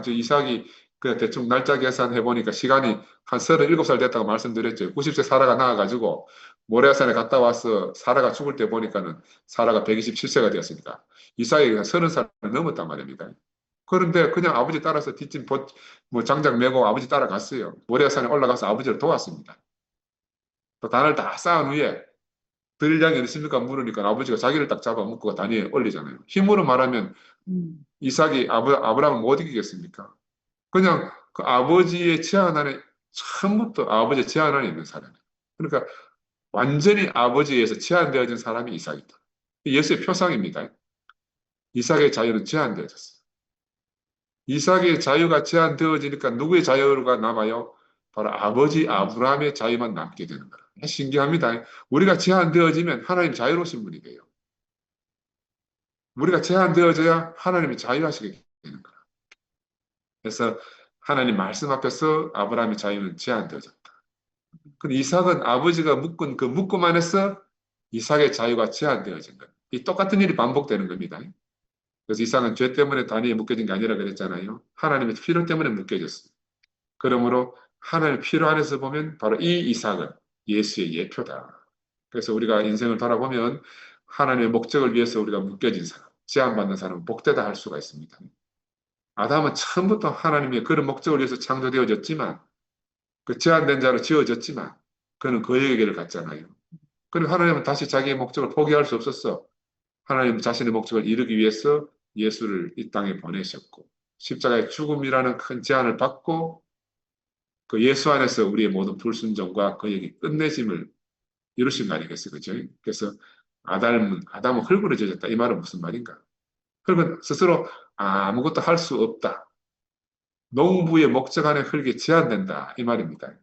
이삭이 그냥 대충 날짜 계산해 보니까 시간이 한 37살 됐다고 말씀드렸죠. 90세 사라가 나와가지고 모레아산에 갔다 와서 사라가 죽을 때 보니까는 사라가 127세가 되었으니까 이삭이 30살 넘었단 말입니다. 그런데 그냥 아버지 따라서 뭐 장작 메고 아버지 따라갔어요. 모레아산에 올라가서 아버지를 도왔습니다. 또 단을 다 쌓은 후에 드릴 양이 있습니까? 물으니까 아버지가 자기를 딱 잡아 묶고 단위에 올리잖아요. 힘으로 말하면 이삭이 아브라함을 못 이기겠습니까? 그냥 그 아버지의 제한 안에 처음부터 아버지의 제한 안에 있는 사람이에요. 그러니까 완전히 아버지에 의해서 제한되어진 사람이 이삭이다. 예수의 표상입니다. 이삭의 자유는 제한되어졌어요. 이삭의 자유가 제한되어지니까 누구의 자유가 남아요? 바로 아버지 아브라함의 자유만 남게 되는 거라. 신기합니다. 우리가 제한되어지면 하나님 자유로우신 분이 돼요. 우리가 제한되어져야 하나님이 자유하시게 되는 거라. 그래서 하나님 말씀 앞에서 아브라함의 자유는 제한되어졌다. 근데 이삭은 아버지가 묶은 그 묶음 안에서 이삭의 자유가 제한되어진 거예요. 이 똑같은 일이 반복되는 겁니다. 그래서 이삭은 죄 때문에 단위에 묶여진 게 아니라 그랬잖아요. 하나님의 필요 때문에 묶여졌어요. 그러므로 하나님의 필요 안에서 보면 바로 이 이삭은 예수의 예표다. 그래서 우리가 인생을 돌아보면 하나님의 목적을 위해서 우리가 묶여진 사람, 제한받는 사람은 복되다 할 수가 있습니다. 아담은 처음부터 하나님의 그런 목적을 위해서 창조되어졌지만 그 제한된 자로 지어졌지만 그는 그의 길을 갔잖아요. 그리고 하나님은 다시 자기의 목적을 포기할 수 없었어. 하나님 자신의 목적을 이루기 위해서 예수를 이 땅에 보내셨고 십자가의 죽음이라는 큰 제한을 받고 그 예수 안에서 우리의 모든 불순종과 그에게 끝내심을 이루신 거 아니겠어요? 그죠? 그래서 아담은 흙으로 젖었다. 이 말은 무슨 말인가? 흙은 스스로 아무것도 할 수 없다. 농부의 목적 안에 흙이 제한된다. 이 말입니다.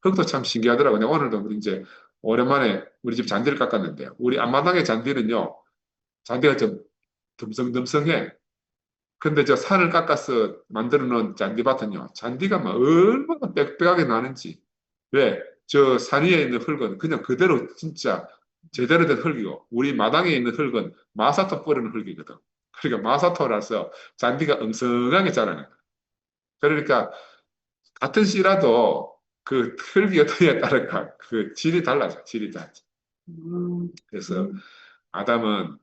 그것도 참 신기하더라고요. 오늘도 우리 이제 오랜만에 우리 집 잔디를 깎았는데 우리 앞마당의 잔디는요. 잔디가 좀 듬성듬성해. 근데 저 산을 깎아서 만들어 놓은 잔디밭은요. 잔디가 막 얼마나 빽빽하게 나는지. 왜? 저 산 위에 있는 흙은 그냥 그대로 진짜 제대로 된 흙이고 우리 마당에 있는 흙은 마사토 뿌리는 흙이거든. 그러니까 마사토라서 잔디가 엉성하게 자라는 거야. 그러니까 같은 씨라도 그 흙이 어떠냐에 따라 그 질이 달라져. 질이 달라져. 음, 그래서 음, 아담은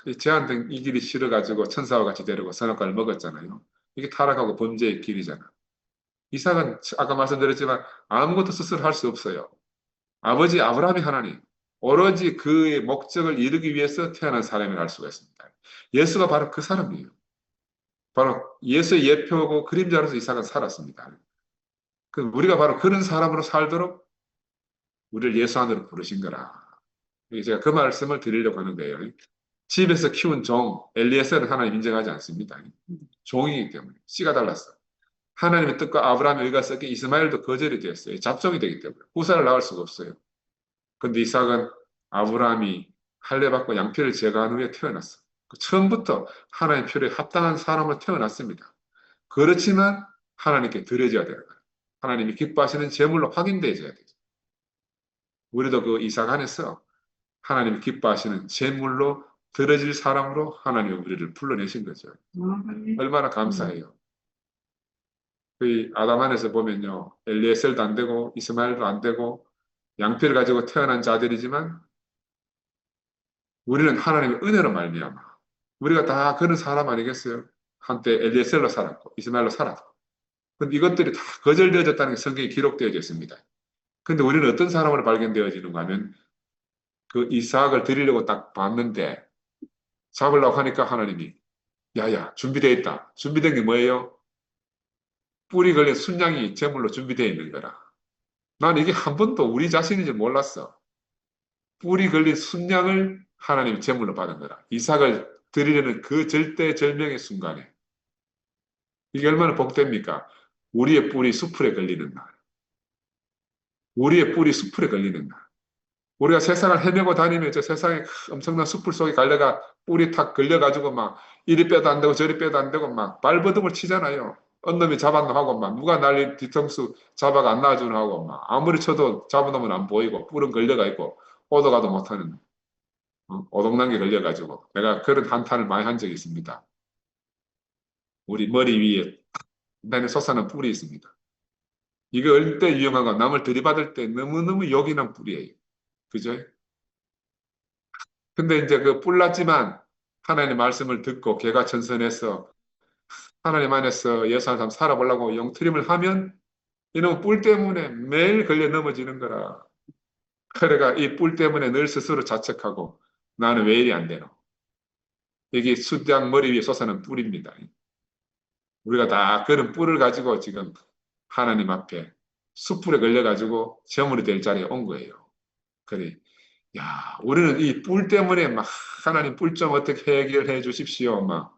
이 제한된 이 길이 싫어가지고 천사와 같이 데리고 선악과를 먹었잖아요. 이게 타락하고 범죄의 길이잖아. 이삭은 아까 말씀드렸지만 아무것도 스스로 할 수 없어요. 아버지 아브라함이 하나님, 오로지 그의 목적을 이루기 위해서 태어난 사람이라 할 수가 있습니다. 예수가 바로 그 사람이에요. 바로 예수의 예표고 그림자로서 이삭은 살았습니다. 우리가 바로 그런 사람으로 살도록 우리를 예수 안으로 부르신 거라. 제가 그 말씀을 드리려고 하는 거예요. 집에서 키운 종, 엘리에셀은 하나님 인정하지 않습니다. 종이기 때문에 씨가 달랐어. 하나님의 뜻과 아브라함의 의가 섞인 이스마엘도 거절이 되었어요. 잡종이 되기 때문에 후사를 낳을 수가 없어요. 근데 이삭은 아브라함이 할례받고 양피를 제거한 후에 태어났어. 처음부터 하나님의 표에 합당한 사람을 태어났습니다. 그렇지만 하나님께 드려져야 되는 거예요. 하나님이 기뻐하시는 제물로 확인되어져야 되죠. 우리도 그 이삭 안에서 하나님이 기뻐하시는 제물로 드려질 사람으로 하나님이 우리를 불러내신 거죠. 아멘. 얼마나 감사해요. 그 아담 안에서 보면요. 엘리에셀도 안 되고 이스마엘도 안 되고 양피를 가지고 태어난 자들이지만 우리는 하나님의 은혜로 말미암아 우리가 다 그런 사람 아니겠어요? 한때 엘리에셀로 살았고 이스마엘로 살았고 근데 이것들이 다 거절되어졌다는 게 성경에 기록되어져 있습니다. 근데 우리는 어떤 사람으로 발견되어지는가 하면 그 이삭을 드리려고 딱 봤는데 잡으려고 하니까 하나님이 야야 준비되어 있다. 준비된 게 뭐예요? 뿔이 걸린 순양이 제물로 준비되어 있는 거라. 난 이게 한 번도 우리 자신인지 몰랐어. 뿔이 걸린 순양을 하나님이 제물로 받은 거라. 이삭을 드리려는 그 절대절명의 순간에 이게 얼마나 복됩니까? 우리의 뿔이 수풀에 걸리는 날. 우리의 뿔이 수풀에 걸리는 날. 우리가 세상을 헤매고 다니면 저 세상에 엄청난 수풀 속에 갈려가 뿔이 탁 걸려가지고 막 이리 빼도 안 되고 저리 빼도 안 되고 막 발버둥을 치잖아요. 언 놈이 잡았나 하고 막 누가 난리 뒤통수 잡아가 안 놔주나 하고 막 아무리 쳐도 잡은 놈은 안 보이고 뿔은 걸려가 있고 오도 가도 못하는 오동난게 걸려가지고 내가 그런 한탄을 많이 한 적이 있습니다. 우리 머리 위에 단단히 솟아난 뿔이 있습니다. 이게 어릴 때 유용한 건 남을 들이받을 때 너무너무 요긴한 뿔이에요. 그죠? 근데 이제 그 뿔났지만 하나님의 말씀을 듣고 개가천선해서 하나님 안에서 예수한 사람 살아보려고 영트림을 하면 이놈 뿔 때문에 매일 걸려 넘어지는 거라. 그래가 이 뿔 때문에 늘 스스로 자책하고 나는 왜 이리 안 되노? 이게 숫장 머리 위에 솟아난 뿔입니다. 우리가 다 그런 뿔을 가지고 지금 하나님 앞에 숯불에 걸려가지고 제물이 될 자리에 온 거예요. 그래, 야, 우리는 이 뿔 때문에 막 하나님 뿔 좀 어떻게 해결해 주십시오. 막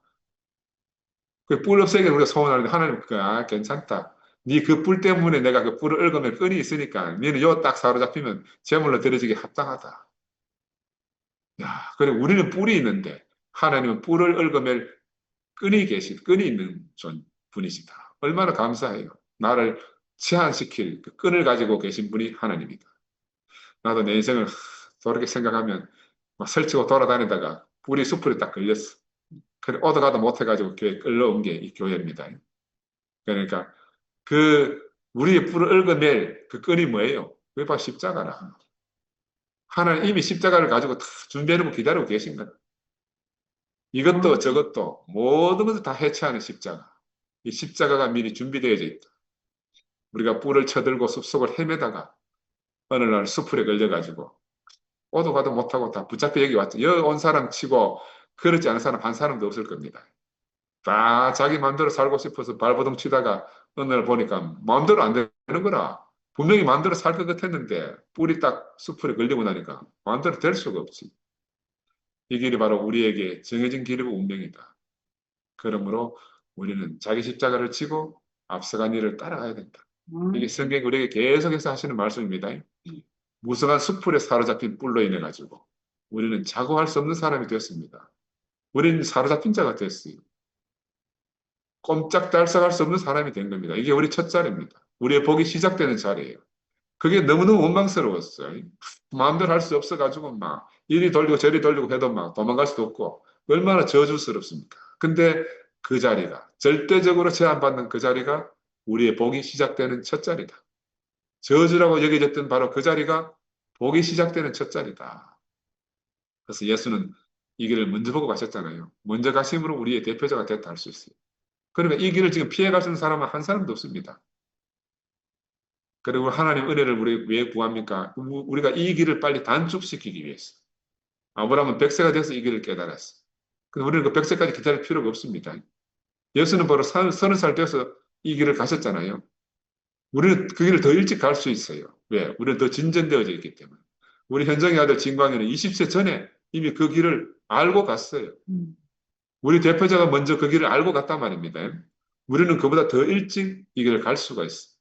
그 뿔 없애기 우리가 소원하는데 하나님 괜찮다. 네 그 뿔 때문에 내가 그 뿔을 얽으면 끈이 있으니까 너는 요 딱 사로잡히면 제물로 드려지기 합당하다. 야, 그래 우리는 뿔이 있는데 하나님은 뿔을 얽으면 끈이 있는 분이시다. 얼마나 감사해요. 나를 치환시킬 그 끈을 가지고 계신 분이 하나님이다. 나도 내 인생을 저렇게 생각하면 막 설치고 돌아다니다가 뿔이 숲으로 딱 걸렸어. 그래, 오다가도 못해가지고 교회 끌러온 게 이 교회입니다. 그러니까 그 우리의 뿔을 얽어낼 그 끈이 뭐예요? 그게 바로 십자가라. 하나님 이미 십자가를 가지고 다 준비해놓고 기다리고 계신 거예요. 이것도 저것도 모든 것을 다 해체하는 십자가. 이 십자가가 미리 준비되어져 있다. 우리가 뿔을 쳐들고 숲속을 헤매다가 어느 날 숲풀에 걸려가지고 오도 가도 못하고 다 붙잡혀 여기 왔죠. 여기 온 사람 치고 그렇지 않은 사람 한 사람도 없을 겁니다. 다 자기 마음대로 살고 싶어서 발버둥 치다가 어느 날 보니까 마음대로 안 되는 거라. 분명히 마음대로 살 것 같았는데 뿔이 딱 숲풀에 걸리고 나니까 마음대로 될 수가 없지. 이 길이 바로 우리에게 정해진 길이고 운명이다. 그러므로 우리는 자기 십자가를 지고 앞서간 일을 따라가야 된다. 이게 성경이 우리에게 계속해서 하시는 말씀입니다. 무성한 숲풀에 사로잡힌 뿔로 인해 가지고 우리는 자고할 수 없는 사람이 되었습니다. 우리는 사로잡힌 자가 됐어요. 꼼짝달싹할 수 없는 사람이 된 겁니다. 이게 우리 첫 자리입니다. 우리의 복이 시작되는 자리예요. 그게 너무너무 원망스러웠어요. 마음대로 할 수 없어가지고 막 이리 돌리고 저리 돌리고 해도 막 도망갈 수도 없고 얼마나 저주스럽습니까? 근데 그 자리가 절대적으로 제한받는 그 자리가 우리의 복이 시작되는 첫 자리다. 저주라고 여겨졌던 바로 그 자리가 복이 시작되는 첫 자리다. 그래서 예수는 이 길을 먼저 보고 가셨잖아요. 먼저 가심으로 우리의 대표자가 됐다 할 수 있어요. 그러니까 이 길을 지금 피해 가시는 사람은 한 사람도 없습니다. 그리고 하나님 은혜를 우리 왜 구합니까? 우리가 이 길을 빨리 단축시키기 위해서. 아브라함은 100세가 돼서 이 길을 깨달았어. 근데 우리는 그 100세까지 기다릴 필요가 없습니다. 예수는 바로 30살 돼서 이 길을 가셨잖아요. 우리는 그 길을 더 일찍 갈 수 있어요. 왜? 우리는 더 진전되어져 있기 때문에. 우리 현정의 아들 진광이는 20세 전에 이미 그 길을 알고 갔어요. 우리 대표자가 먼저 그 길을 알고 갔단 말입니다. 우리는 그보다 더 일찍 이 길을 갈 수가 있어.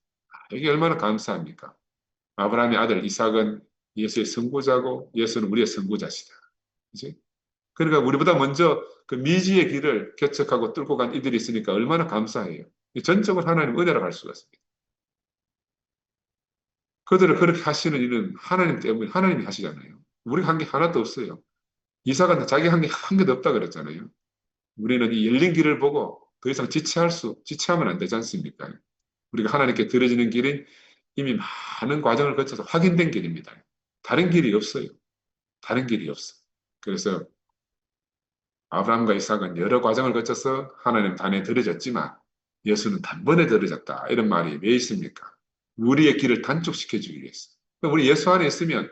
이게 얼마나 감사합니까? 아브라함의 아들 이삭은 예수의 선구자고 예수는 우리의 선구자시다. 그지? 그러니까 우리보다 먼저 그 미지의 길을 개척하고 뚫고 간 이들이 있으니까 얼마나 감사해요. 전적으로 하나님 은혜로 할 수가 있습니다. 그들을 그렇게 하시는 일은 하나님 때문에 하나님이 하시잖아요. 우리가 한 게 하나도 없어요. 이삭은 자기 한 게 한 개도 없다 그랬잖아요. 우리는 이 열린 길을 보고 더 이상 지체하면 안 되지 않습니까? 우리가 하나님께 들어지는 길은 이미 많은 과정을 거쳐서 확인된 길입니다. 다른 길이 없어요. 다른 길이 없어. 그래서 아브라함과 이삭은 여러 과정을 거쳐서 하나님 단에 들어졌지만 예수는 단번에 들어졌다. 이런 말이 왜 있습니까? 우리의 길을 단축시켜 주기 위해서. 우리 예수 안에 있으면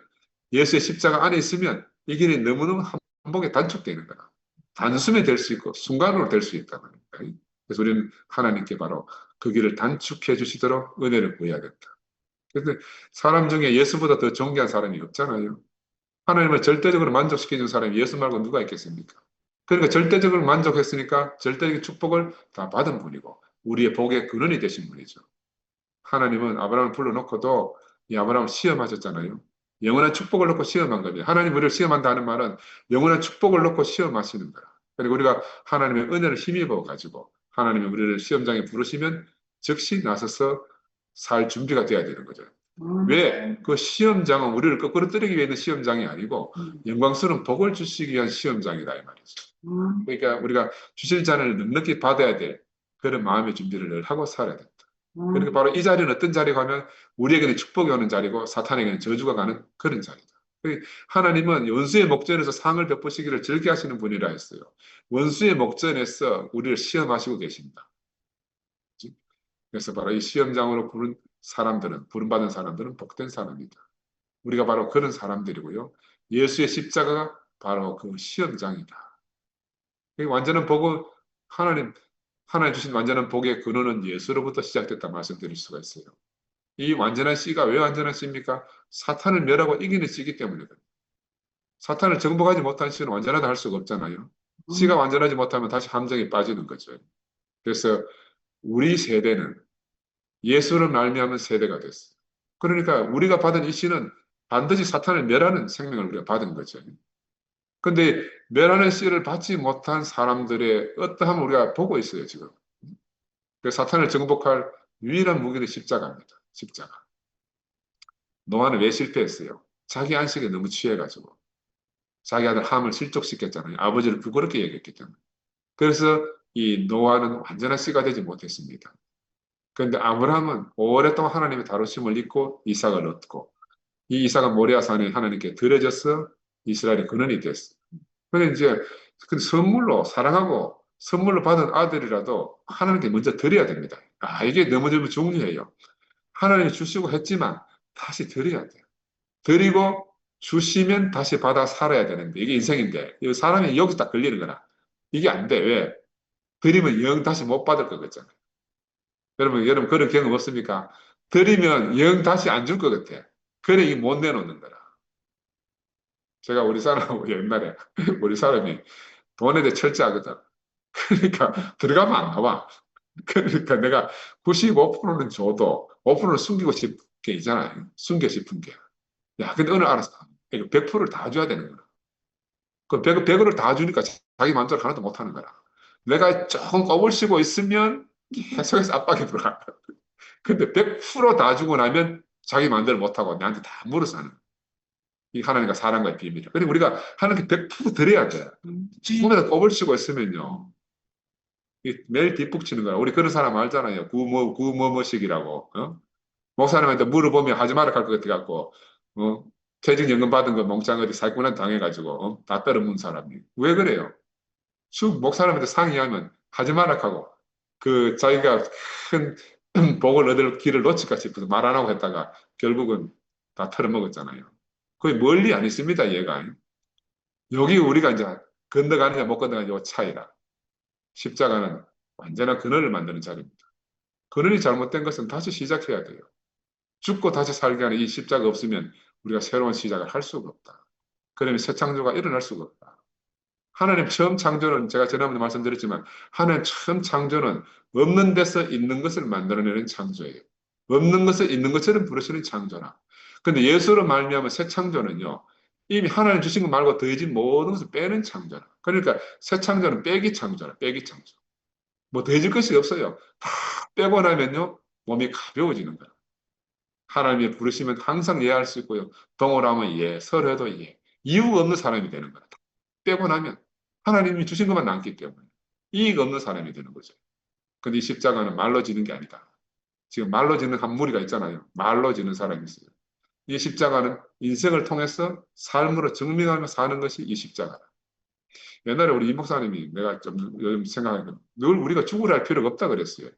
예수의 십자가 안에 있으면 이 길이 너무너무 한 번에 단축되는 거다. 단숨에 될 수 있고 순간으로 될 수 있다는 겁니다. 그래서 우리는 하나님께 바로 그 길을 단축해 주시도록 은혜를 구해야 된다. 그런데 사람 중에 예수보다 더 존귀한 사람이 없잖아요. 하나님을 절대적으로 만족시켜준 사람이 예수 말고 누가 있겠습니까? 그러니까 절대적으로 만족했으니까 절대적인 축복을 다 받은 분이고 우리의 복의 근원이 되신 분이죠. 하나님은 아브라함을 불러놓고도 이 아브라함을 시험하셨잖아요. 영원한 축복을 놓고 시험한 겁니다. 하나님 우리를 시험한다는 말은 영원한 축복을 놓고 시험하시는 거야. 그리고 우리가 하나님의 은혜를 힘입어 가지고 하나님이 우리를 시험장에 부르시면 즉시 나서서 살 준비가 돼야 되는 거죠. 왜? 그 시험장은 우리를 거꾸로 뜨리기 위해 있는 시험장이 아니고 영광스러운 복을 주시기 위한 시험장이다 이 말이죠. 그러니까 우리가 주실 자를 넉넉히 받아야 될 그런 마음의 준비를 늘 하고 살아야 된다. 그러니까 바로 이 자리는 어떤 자리가 하면 우리에게는 축복이 오는 자리고 사탄에게는 저주가 가는 그런 자리다. 하나님은 원수의 목전에서 상을 베푸시기를 즐겨하시는 분이라 했어요. 원수의 목전에서 우리를 시험하시고 계십니다. 그래서 바로 이 시험장으로 부름받은 사람들은 복된 사람이다. 우리가 바로 그런 사람들이고요. 예수의 십자가가 바로 그 시험장이다. 완전한 복은 하나님 주신 완전한 복의 근원은 예수로부터 시작됐다 말씀드릴 수가 있어요. 이 완전한 씨가 왜 완전한 씨입니까? 사탄을 멸하고 이기는 씨이기 때문이거든요. 사탄을 정복하지 못한 씨는 완전하다 할 수가 없잖아요. 씨가 완전하지 못하면 다시 함정에 빠지는 거죠. 그래서 우리 세대는 예수를 말미암은 세대가 됐어요. 그러니까 우리가 받은 이 씨는 반드시 사탄을 멸하는 생명을 우리가 받은 거죠. 근데 멸하는 씨를 받지 못한 사람들의 어떠함을 우리가 보고 있어요, 지금. 사탄을 정복할 유일한 무기는 십자가입니다. 십자가. 노아는 왜 실패했어요? 자기 안식에 너무 취해가지고. 자기 아들 함을 실족시켰잖아요. 아버지를 부끄럽게 얘기했기 때문에. 그래서 이 노아는 완전한 씨가 되지 못했습니다. 그런데 아브라함은 오랫동안 하나님의 다루심을 잊고 이삭을 얻고 이 이삭은 모리아산에 하나님께 드려져서 이스라엘의 근원이 됐어. 근데 이제 그 선물로 사랑하고 선물로 받은 아들이라도 하나님께 먼저 드려야 됩니다. 아, 이게 너무너무 중요해요. 하나님이 주시고 했지만 다시 드려야 돼요. 드리고 주시면 다시 받아 살아야 되는데 이게 인생인데 이 사람이 여기서 딱 걸리는 거나 이게 안 돼. 왜? 드리면 영 다시 못 받을 것 같잖아요. 여러분 그런 경험 없습니까? 드리면 영 다시 안 줄 것 같아. 그래 이게 못 내놓는 거라. 제가 우리 사람 옛날에 우리 사람이 돈에 대해 철저하거든. 그러니까 들어가면 안 나와. 그러니까 내가 95%는 줘도 5%는 숨기고 싶은 게 있잖아요. 숨겨 싶은 게. 야, 근데 어느 알았어. 이거 100%를 다 줘야 되는 거야. 그 100을 다 주니까 자기 마음대로 하나도 못 하는 거라. 내가 조금 꼬불 고 있으면 계속해서 압박이 들어가. 근데 100%다 주고 나면 자기 마음대로 못 하고 나한테 다 물어서 하는 거야. 이 하나님과 사랑과의 비밀이야. 그러니까 우리가 하나님께 100% 드려야 돼. 조금이라도 꼬불 고 있으면요. 매일 뒷북치는 거야. 우리 그런 사람 알잖아요. 구뭐뭐식이라고. 어? 목사님한테 물어보면 하지 마라 할 것 같아갖고, 퇴직연금 받은 거 몽땅 어디 사기꾼한테 당해가지고, 다 떨어문 사람이. 왜 그래요? 쭉 목사님한테 상의하면 하지 마라 하고, 그 자기가 큰 복을 얻을 길을 놓칠까 싶어서 말 안 하고 했다가 결국은 다 털어먹었잖아요. 거의 멀리 안 있습니다, 얘가. 여기 우리가 이제 건너가느냐 못 건너가느냐 요 차이라. 십자가는 완전한 근원을 만드는 자리입니다. 근원이 잘못된 것은 다시 시작해야 돼요. 죽고 다시 살게 하는 이 십자가 없으면 우리가 새로운 시작을 할 수가 없다. 그러면 새 창조가 일어날 수가 없다. 하나님 처음 창조는 제가 지난번에 말씀드렸지만 하나님 처음 창조는 없는 데서 있는 것을 만들어내는 창조예요. 없는 것을 있는 것처럼 부르시는 창조라. 근데 예수로 말미암은 새 창조는요. 이미 하나님 주신 것 말고 더해진 모든 것을 빼는 창조라. 그러니까 새 창조는 빼기 창조라. 빼기 창조. 뭐 더해질 것이 없어요. 다 빼고 나면요. 몸이 가벼워지는 거야. 하나님이 부르시면 항상 예할 수 있고요. 동원하면 예, 설해도 예. 이유가 없는 사람이 되는 거야. 빼고 나면 하나님이 주신 것만 남기 때문에 이익 없는 사람이 되는 거죠. 근데 이 십자가는 말로 지는 게 아니다. 지금 말로 지는 한 무리가 있잖아요. 말로 지는 사람이 있어요. 이 십자가는 인생을 통해서 삶으로 증명하며 사는 것이 이 십자가다. 옛날에 우리 임 목사님이 내가 좀 요즘 생각하니까 늘 우리가 죽으려 할 필요가 없다 그랬어요.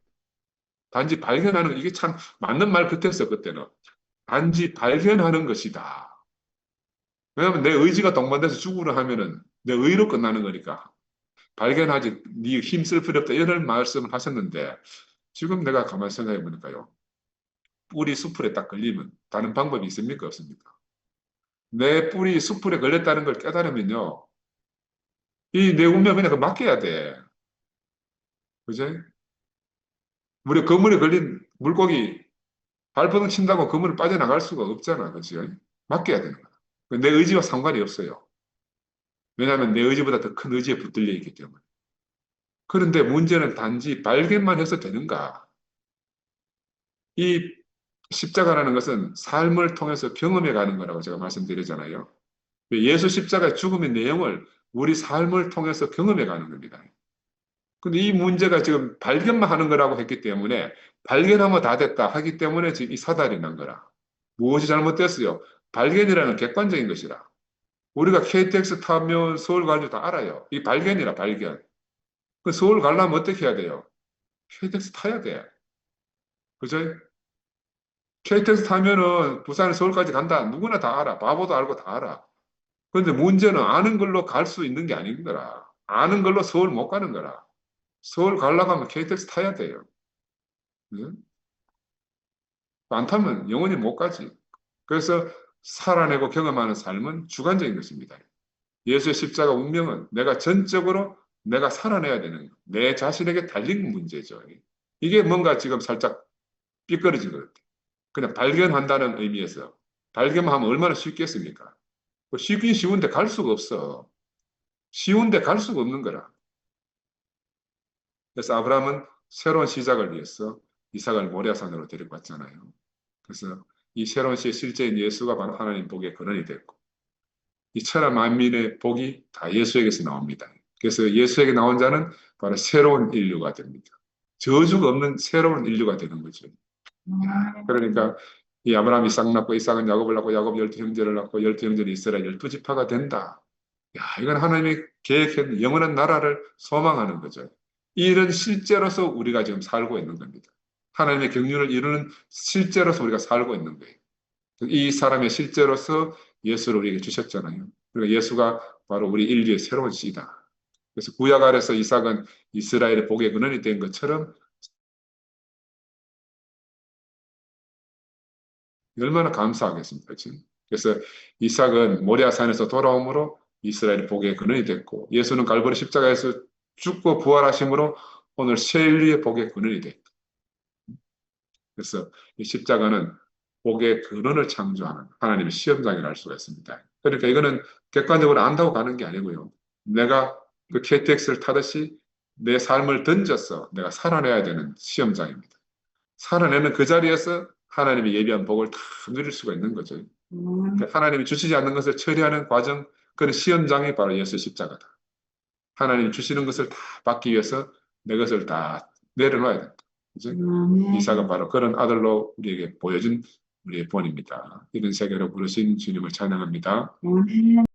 단지 발견하는 이게 참 맞는 말 같았어 그때는. 단지 발견하는 것이다. 왜냐하면 내 의지가 동반돼서 죽으려 하면은 내 의로 끝나는 거니까. 발견하지, 네 힘쓸 필요 없다. 이런 말씀을 하셨는데, 지금 내가 가만히 생각해 보니까요. 뿌리 수풀에 딱 걸리면 다른 방법이 있습니까? 없습니까? 내 뿌리 수풀에 걸렸다는 걸 깨달으면요. 이 내 운명 그냥 맡겨야 돼. 그죠? 우리 그물에 걸린 물고기 발버둥 친다고 그물을 빠져나갈 수가 없잖아. 그죠? 맡겨야 되는 거야. 내 의지와 상관이 없어요. 왜냐하면 내 의지보다 더 큰 의지에 붙들려 있기 때문에. 그런데 문제는 단지 발견만 해서 되는가? 이 십자가라는 것은 삶을 통해서 경험해 가는 거라고 제가 말씀드리잖아요. 예수 십자가의 죽음의 내용을 우리 삶을 통해서 경험해 가는 겁니다. 근데 이 문제가 지금 발견만 하는 거라고 했기 때문에 발견하면 다 됐다 하기 때문에 지금 이 사달이 난 거라. 무엇이 잘못됐어요? 발견이라는 객관적인 것이라. 우리가 KTX 타면 서울 가는 줄 다 알아요. 이 발견이라 발견. 그 서울 가려면 어떻게 해야 돼요? KTX 타야 돼. 그죠? KTX 타면은 부산 서울까지 간다. 누구나 다 알아. 바보도 알고 다 알아. 그런데 문제는 아는 걸로 갈 수 있는 게 아닌 거라. 아는 걸로 서울 못 가는 거라. 서울 가려고 하면 KTX 타야 돼요. 그죠? 안 타면 영원히 못 가지. 그래서 살아내고 경험하는 삶은 주관적인 것입니다. 예수의 십자가 운명은 내가 전적으로 내가 살아내야 되는 내 자신에게 달린 문제죠. 이게 뭔가 지금 살짝 삐뚤어진 것 같아요. 그냥 발견한다는 의미에서 발견만 하면 얼마나 쉽겠습니까? 쉽긴 쉬운데 갈 수가 없어. 쉬운데 갈 수가 없는 거라. 그래서 아브라함은 새로운 시작을 위해서 이삭을 모리아산으로 데리고 왔잖아요. 그래서 이 새로운 시의 실제인 예수가 바로 하나님 복의 근원이 됐고 이 천하 만민의 복이 다 예수에게서 나옵니다. 그래서 예수에게 나온 자는 바로 새로운 인류가 됩니다. 저주가 없는 새로운 인류가 되는 거죠. 그러니까 이 아브라함이 이삭 낳고 이삭은 야곱을 낳고 야곱 12형제를 낳고 12형제는 이스라엘 12지파가 된다. 야, 이건 하나님이 계획한 영원한 나라를 소망하는 거죠. 이 일은 실제로서 우리가 지금 살고 있는 겁니다. 하나님의 경륜을 이루는 실제로서 우리가 살고 있는 거예요. 이 사람의 실제로서 예수를 우리에게 주셨잖아요. 그러니까 예수가 바로 우리 인류의 새로운 씨다. 그래서 구약 아래서 이삭은 이스라엘의 복의 근원이 된 것처럼 얼마나 감사하겠습니까, 그렇죠? 그래서 이삭은 모리아산에서 돌아옴으로 이스라엘의 복의 근원이 됐고, 예수는 갈보리 십자가에서 죽고 부활하심으로 오늘 새 인류의 복의 근원이 됐다. 그래서 이 십자가는 복의 근원을 창조하는 하나님의 시험장이라 할 수가 있습니다. 그러니까 이거는 객관적으로 안다고 가는 게 아니고요. 내가 그 KTX를 타듯이 내 삶을 던져서 내가 살아내야 되는 시험장입니다. 살아내는 그 자리에서 하나님이 예비한 복을 다 누릴 수가 있는 거죠. 그러니까 하나님이 주시지 않는 것을 처리하는 과정, 그런 시험장이 바로 예수 십자가다. 하나님이 주시는 것을 다 받기 위해서 내 것을 다 내려놔야 된다. 그죠? 이삭은 바로 그런 아들로 우리에게 보여준 우리의 본입니다. 이런 세계로 부르신 주님을 찬양합니다.